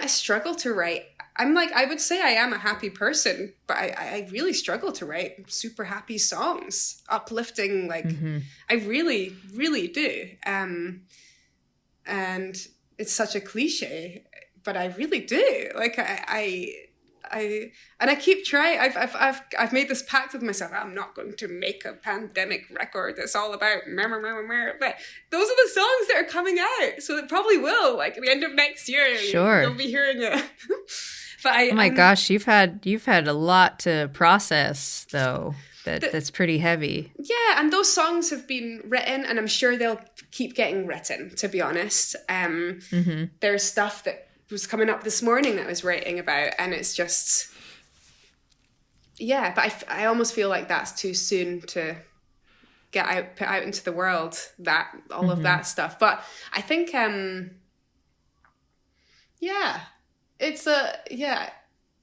struggle to write. I'm like, I would say I am a happy person, but I really struggle to write super happy songs, uplifting, like, I really, really do. And it's such a cliche, but I really do. Like, I keep trying. I've made this pact with myself. I'm not going to make a pandemic record that's all about but those are the songs that are coming out, so it probably will. Like at the end of next year, sure, you'll be hearing it. But oh my gosh, you've had a lot to process though. That's pretty heavy. Yeah, and those songs have been written, and I'm sure they'll keep getting written. To be honest, there's stuff that was coming up this morning that I was writing about, and it's just, yeah, but I almost feel like that's too soon to put out into the world, that all of that stuff. But I think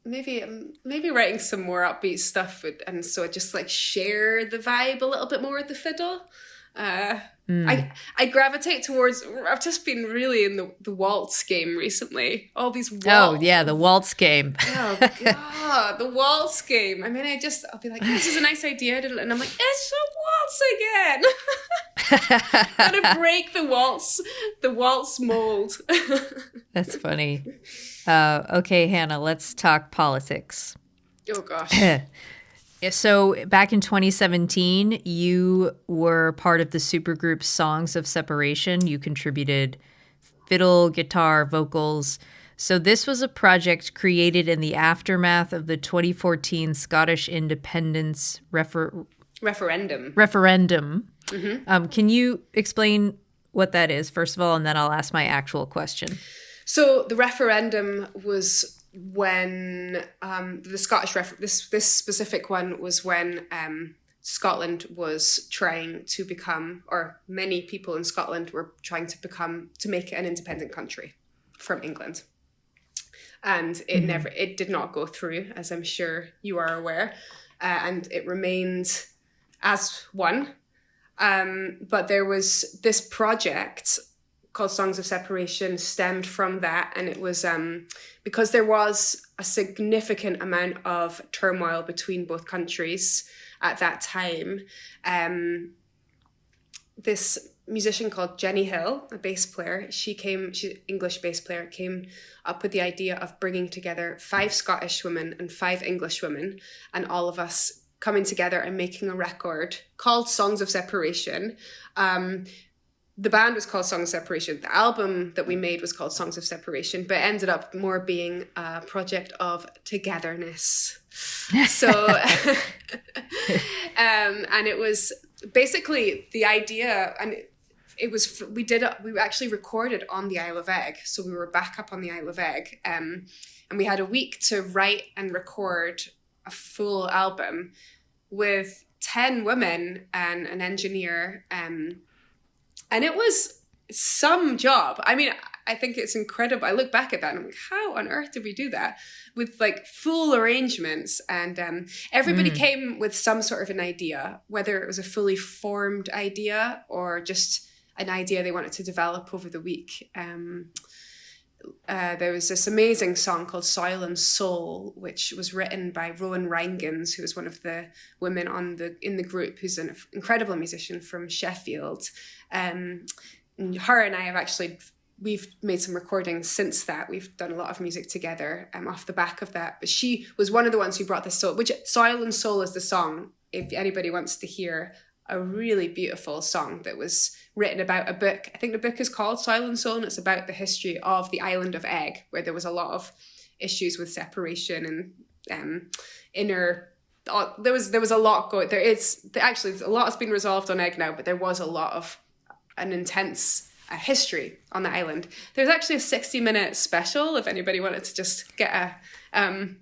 maybe writing some more upbeat stuff and so I just like share the vibe a little bit more with the fiddle. I gravitate towards, I've just been really in the waltz game recently. All these waltz. Oh yeah, the waltz game. Oh God, the waltz game. I mean, I'll be like, this is a nice idea. And I'm like, it's a waltz again. Gotta break the waltz mold. That's funny. Okay, Hannah, let's talk politics. Oh gosh. So back in 2017, you were part of the supergroup Songs of Separation. You contributed fiddle, guitar, vocals. So this was a project created in the aftermath of the 2014 Scottish independence referendum. Can you explain what that is, first of all, and then I'll ask my actual question. So the referendum was when the Scottish this specific one was when Scotland was trying to become, or many people in Scotland were trying to make it an independent country from England, and it did not go through, as I'm sure you are aware, and it remained as one. But there was this project called Songs of Separation stemmed from that, and it was because there was a significant amount of turmoil between both countries at that time. this musician called Jenny Hill, a bass player. She's an English bass player, came up with the idea of bringing together 5 Scottish women and 5 English women, and all of us coming together and making a record called Songs of Separation. The band was called Songs of Separation. The album that we made was called Songs of Separation, but it ended up more being a project of togetherness. So, and it was basically the idea, and we actually recorded on the Isle of Egg. So we were back up on the Isle of Egg, and we had a week to write and record a full album with 10 women and an engineer, and it was some job. I mean, I think it's incredible. I look back at that and I'm like, how on earth did we do that? With like full arrangements, and everybody came with some sort of an idea, whether it was a fully formed idea or just an idea they wanted to develop over the week. There was this amazing song called Soil and Soul, which was written by Rowan Reingans, who was one of the women in the group, who's an incredible musician from Sheffield. And her and I we've made some recordings since that. We've done a lot of music together off the back of that. But she was one of the ones who brought this soul, which Soil and Soul is the song, if anybody wants to hear a really beautiful song that was written about a book. I think the book is called Soil and Soul, and it's about the history of the island of Egg, where there was a lot of issues with separation and there was a lot going there. Actually a lot has been resolved on Egg now, but there was a lot of an intense history on the island. There's actually a 60-minute special if anybody wanted to just get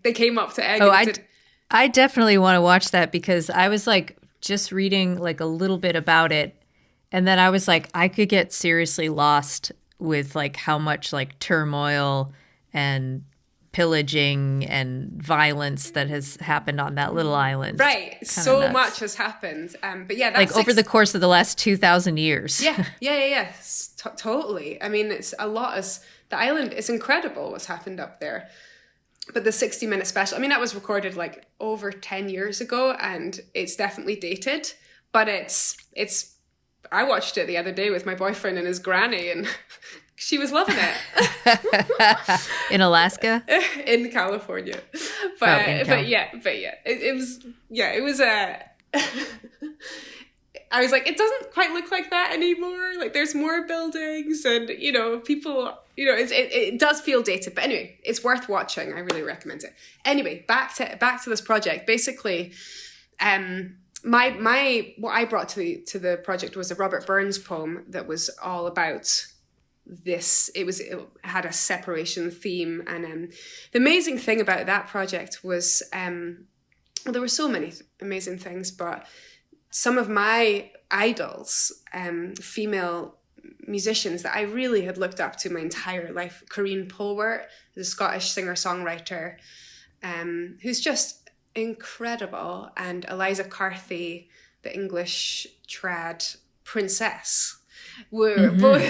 they came up to Egg. I definitely want to watch that, because I was like just reading like a little bit about it, and then I was like, I could get seriously lost with like how much like turmoil and pillaging and violence that has happened on that little island. Right. So nuts. Much has happened. But yeah, that's like over the course of the last 2,000 years. Yeah. Totally. I mean, the island is incredible what's happened up there. But the 60-minute special, I mean, that was recorded like over 10 years ago, and it's definitely dated, but I watched it the other day with my boyfriend and his granny, and she was loving it. In Alaska? In California. But yeah, it was I was like, it doesn't quite look like that anymore. Like, there's more buildings and, people, it does feel dated. But anyway, it's worth watching. I really recommend it. Anyway, back to this project. Basically, what I brought to the project was a Robert Burns poem that was all about this. It had a separation theme. And the amazing thing about that project was, there were so many amazing things, but some of my idols, female musicians that I really had looked up to my entire life, Corinne Polwart, the Scottish singer-songwriter, who's just incredible, and Eliza Carthy, the English trad princess, were both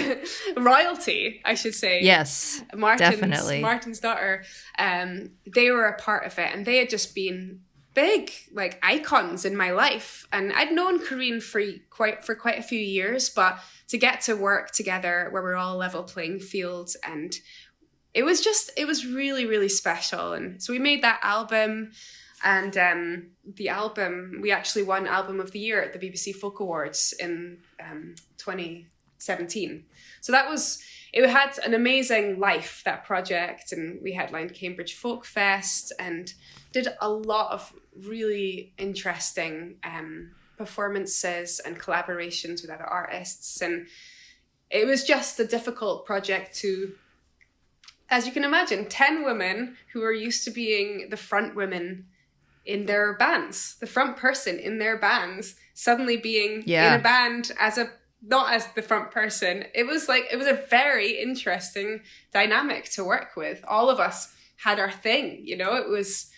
royalty, I should say. Yes, definitely. Martin's daughter. They were a part of it, and they had just been big like icons in my life, and I'd known Corinne for quite a few years, but to get to work together where we're all level playing fields, and it was really, really special. And so we made that album, and the album, we actually won Album of the Year at the BBC Folk Awards in 2017. So it had an amazing life, that project, and we headlined Cambridge Folk Fest and did a lot of really interesting performances and collaborations with other artists. And it was just a difficult project to, as you can imagine, 10 women who are used to being the front women in their bands, the front person in their bands, suddenly being in a band not as the front person. It was a very interesting dynamic to work with. All of us had our thing, it was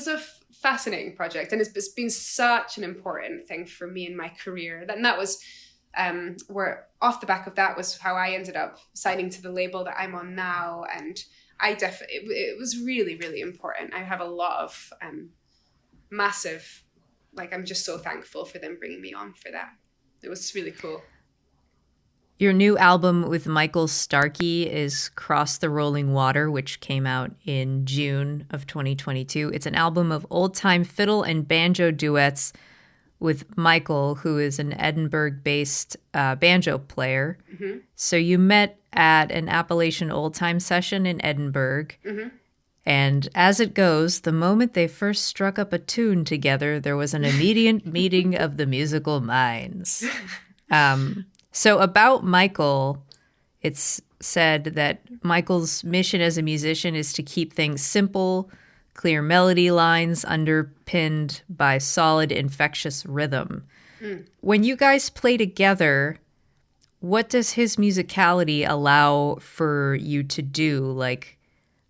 a fascinating project, and it's been such an important thing for me in my career. And that was where, off the back of that, was how I ended up signing to the label that I'm on now. And it was really, really important. I have a lot of massive like, I'm just so thankful for them bringing me on for that. It was really cool. Your new album with Michael Starkey is Cross the Rolling Water, which came out in June of 2022. It's an album of old-time fiddle and banjo duets with Michael, who is an Edinburgh-based banjo player. Mm-hmm. So you met at an Appalachian old-time session in Edinburgh. Mm-hmm. And as it goes, the moment they first struck up a tune together, there was an immediate meeting of the musical minds. So about Michael, it's said that Michael's mission as a musician is to keep things simple, clear melody lines underpinned by solid, infectious rhythm. When you guys play together, what does his musicality allow for you to do? Like,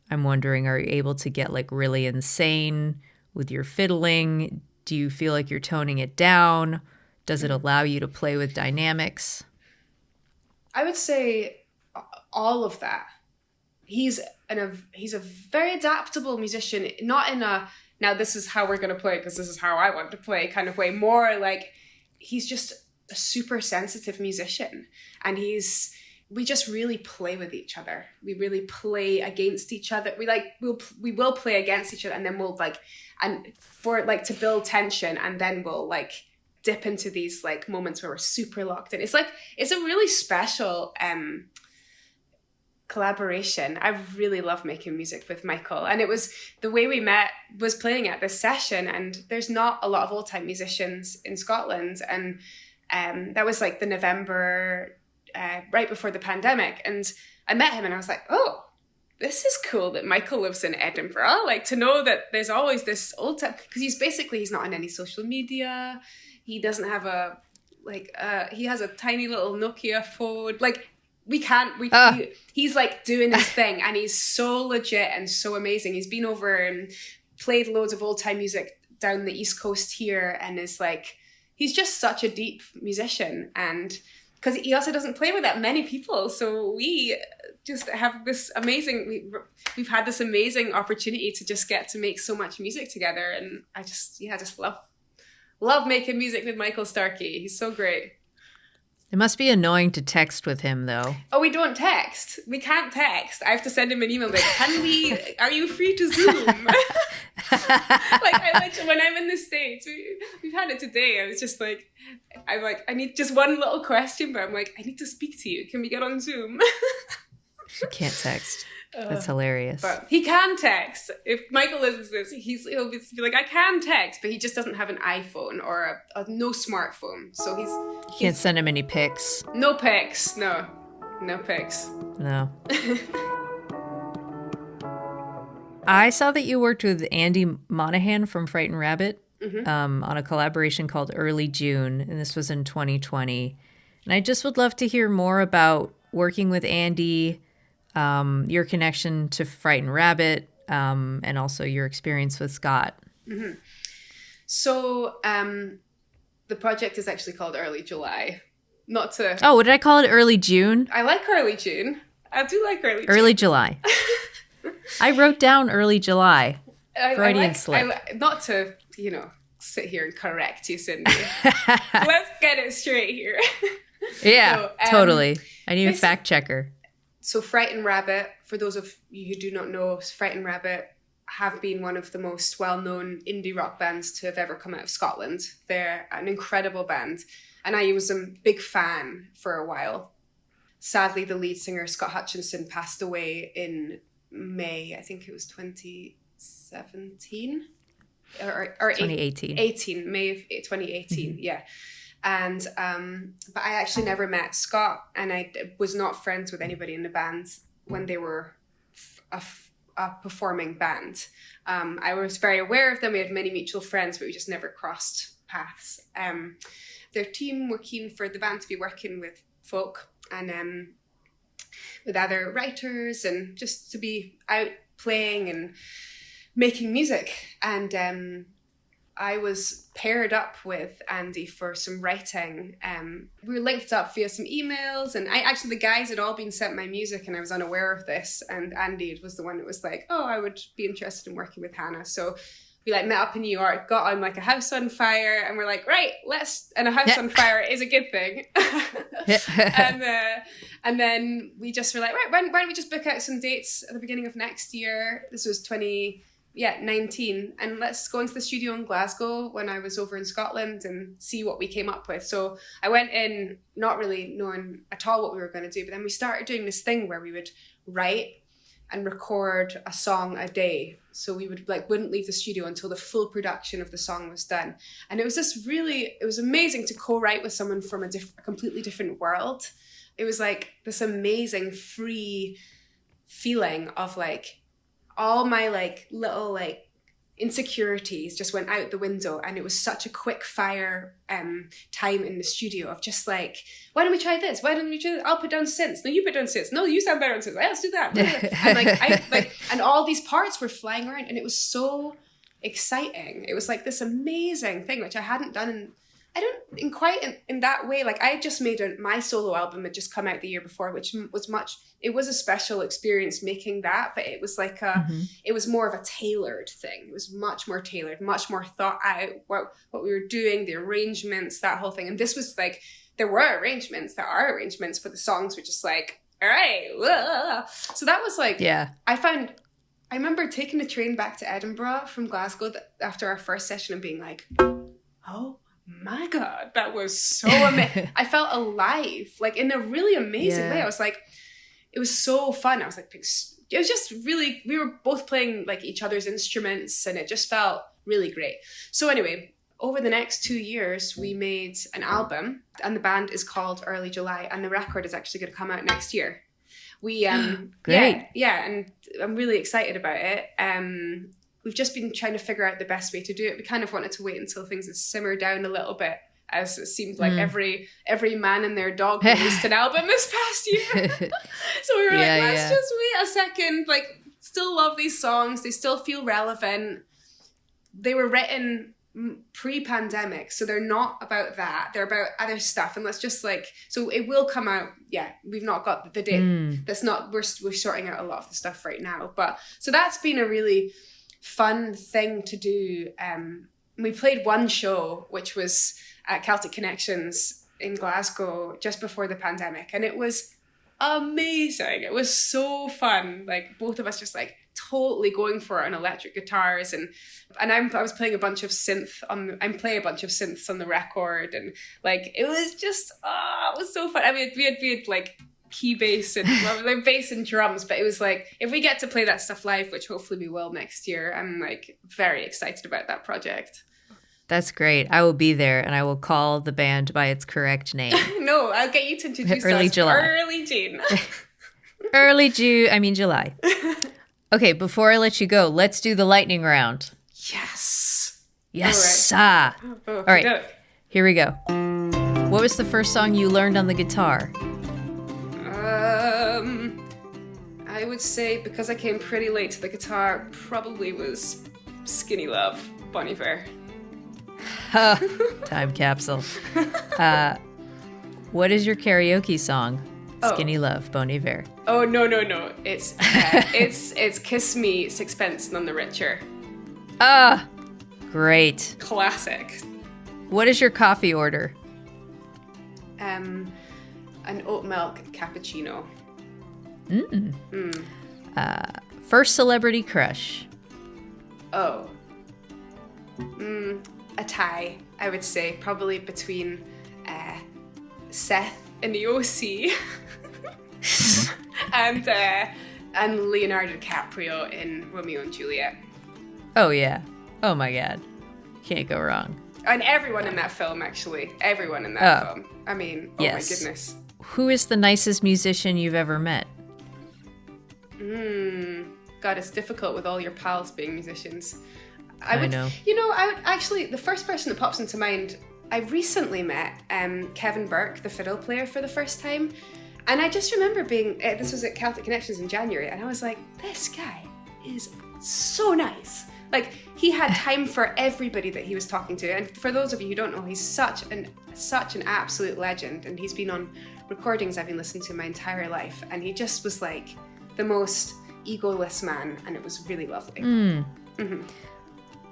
I'm wondering, are you able to get like really insane with your fiddling? Do you feel like you're toning it down? Does it allow you to play with dynamics? I would say all of that. He's a very adaptable musician, not in a, now this is how we're going to play because this is how I want to play kind of way. More like he's just a super sensitive musician, and we just really play with each other. We really play against each other. We will play against each other, and then we'll and for to build tension, and then we'll dip into these moments where we're super locked in. It's a really special collaboration. I really love making music with Michael, and it was the way we met was playing at this session, and there's not a lot of old-time musicians in Scotland, and that was the November right before the pandemic, and I met him and I was like, oh, this is cool that Michael lives in Edinburgh, to know that there's always this old time, because he's not on any social media. He doesn't have he has a tiny little Nokia phone. He's doing his thing, and he's so legit and so amazing. He's been over and played loads of old time music down the East Coast here, and is he's just such a deep musician, and because he also doesn't play with that many people, so we just have this amazing. We've had this amazing opportunity to just get to make so much music together, and I just love making music with Michael Starkey. He's so great. It must be annoying to text with him, though. Oh, we don't text. We can't text. I have to send him an email are you free to Zoom? When I'm in the States, we've had it today. I was just I need just one little question, but I need to speak to you. Can we get on Zoom? You can't text. That's hilarious. But he can text. If Michael listens to this, he'll be I can text, but he just doesn't have an iPhone or no smartphone. So you can't send him any pics. No pics. No pics. No. I saw that you worked with Andy Monahan from Frightened Rabbit on a collaboration called Early June, and this was in 2020. And I just would love to hear more about working with Andy, your connection to Frightened Rabbit, and also your experience with Scott. Mm-hmm. So the project is actually called Early July. Oh, what did I call it? Early June? I like Early June. I do like Early June. Early July. I wrote down Early July. Freudian slip. Not to, sit here and correct you, Cindy. Let's get it straight here. Yeah, totally. I need a fact checker. So Frightened Rabbit, for those of you who do not know, Frightened Rabbit have been one of the most well-known indie rock bands to have ever come out of Scotland. They're an incredible band, and I was a big fan for a while. Sadly, the lead singer, Scott Hutchinson, passed away in May, I think it was 2017? Or 2018. May of 2018, yeah. And but I actually never met Scott, and I was not friends with anybody in the band when they were a performing band. I was very aware of them. We had many mutual friends, but we just never crossed paths. Their team were keen for the band to be working with folk and with other writers, and just to be out playing and making music. And I was paired up with Andy for some writing. We were linked up via some emails, and the guys had all been sent my music, and I was unaware of this. And Andy was the one that was like, oh, I would be interested in working with Hannah. So we like met up in New York, got on like a house on fire, and we're like, right, and a house on fire is a good thing. And then we just were like, right, why don't we just book out some dates at the beginning of next year? This was 2019, and let's go into the studio in Glasgow when I was over in Scotland and see what we came up with. So I went in not really knowing at all what we were going to do, but then we started doing this thing where we would write and record a song a day. So we wouldn't leave the studio until the full production of the song was done. And it was it was amazing to co-write with someone from a completely different world. It was like this amazing free feeling of like all my like little like insecurities just went out the window, and it was such a quick fire time in the studio of just like, why don't we try this? Why don't we try this? I'll put down synths. No, you put down synths. No, you sound better on synths. Let's do that. And and all these parts were flying around, and it was so exciting. It was like this amazing thing which I hadn't done in that way. Like I had just made my solo album had just come out the year before, which it was a special experience making that, but it was like it was more of a tailored thing. It was much more tailored, much more thought out what we were doing, the arrangements, that whole thing. And this was like, there are arrangements, but the songs were just like, all right. So that was like, yeah. I remember taking the train back to Edinburgh from Glasgow after our first session and being like, oh my God, that was so amazing. I felt alive, like in a really amazing way. I was like, it was so fun. I was like, it was just really, we were both playing like each other's instruments, and it just felt really great. So anyway, over the next 2 years, we made an album, and the band is called Early July, and the record is actually going to come out next year. We great. Yeah, and I'm really excited about it. We've just been trying to figure out the best way to do it. We kind of wanted to wait until things had simmered down a little bit, as it seemed like every man and their dog released an album this past year. So we were let's just wait a second. Like, still love these songs. They still feel relevant. They were written pre-pandemic, so they're not about that. They're about other stuff. And let's just so it will come out. Yeah, we've not got the date. That's not, we're sorting out a lot of the stuff right now. But so that's been a really fun thing to do. We played one show, which was at Celtic Connections in Glasgow just before the pandemic, and it was amazing. It was so fun. Like, both of us just like totally going for it on electric guitars, and I was playing a bunch of synths on the record, and like it was just it was so fun. I mean, we had like key bass and like bass and drums, but it was like, if we get to play that stuff live, which hopefully we will next year, I'm like very excited about that project. That's great. I will be there, and I will call the band by its correct name. No, I'll get you to introduce Early us. July. Early June. July. Okay, before I let you go, let's do the lightning round. Yes. Yes. All right. All right. Here we go. What was the first song you learned on the guitar? I would say, because I came pretty late to the guitar, probably was Skinny Love, Bon Iver. Time capsule. What is your karaoke song? Skinny Love, Bon Iver. Oh, no. It's Kiss Me, Sixpence None the Richer. Great. Classic. What is your coffee order? An oat milk cappuccino. First celebrity crush? A tie, I would say, probably between Seth in the OC and Leonardo DiCaprio in Romeo and Juliet. Oh yeah. Oh my God. Can't go wrong. And everyone in that film, actually. Everyone in that film. I mean, oh yes. My goodness. Who is the nicest musician you've ever met? God, it's difficult with all your pals being musicians. I know. I would actually, the first person that pops into mind, I recently met Kevin Burke, the fiddle player, for the first time. And I just remember this was at Celtic Connections in January, and I was like, this guy is so nice. Like, he had time for everybody that he was talking to. And for those of you who don't know, he's such an absolute legend. And he's been on recordings I've been listening to my entire life. And he just was like the most egoless man. And it was really lovely.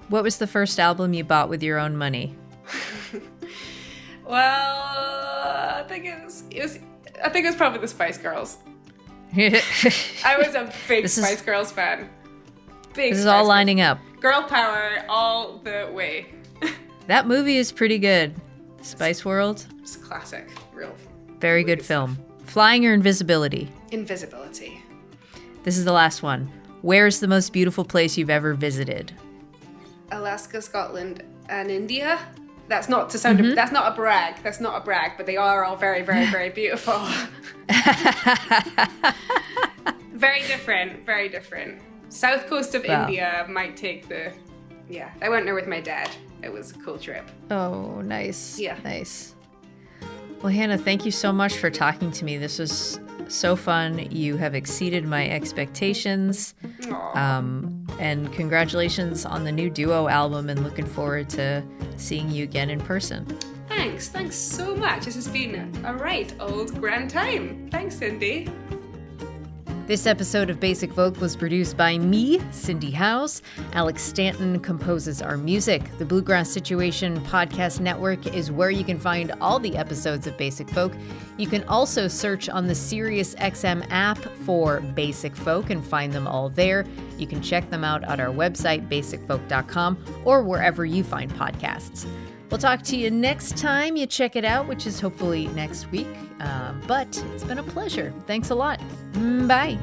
What was the first album you bought with your own money? Well, I think it was probably the Spice Girls. I was a big Spice Girls fan. This is all lining up. Girl power all the way. That movie is pretty good. Spice World. It's a classic. Real. Very good film. Flying or invisibility? Invisibility. This is the last one. Where's the most beautiful place you've ever visited? Alaska, Scotland, and India. That's not to sound. That's not a brag. That's not a brag. But they are all very, very, very beautiful. Very different. Very different. South coast of India might take the. Yeah, I went there with my dad. It was a cool trip. Oh, nice. Yeah. Nice. Well, Hannah, thank you so much for talking to me. This was so fun. You have exceeded my expectations. And congratulations on the new duo album, and looking forward to seeing you again in person. Thanks so much. This has been a right old grand time. Thanks, Cindy. This episode of Basic Folk was produced by me, Cindy House. Alex Stanton composes our music. The Bluegrass Situation Podcast Network is where you can find all the episodes of Basic Folk. You can also search on the SiriusXM app for Basic Folk and find them all there. You can check them out at our website, basicfolk.com, or wherever you find podcasts. We'll talk to you next time you check it out, which is hopefully next week. But it's been a pleasure. Thanks a lot. Bye.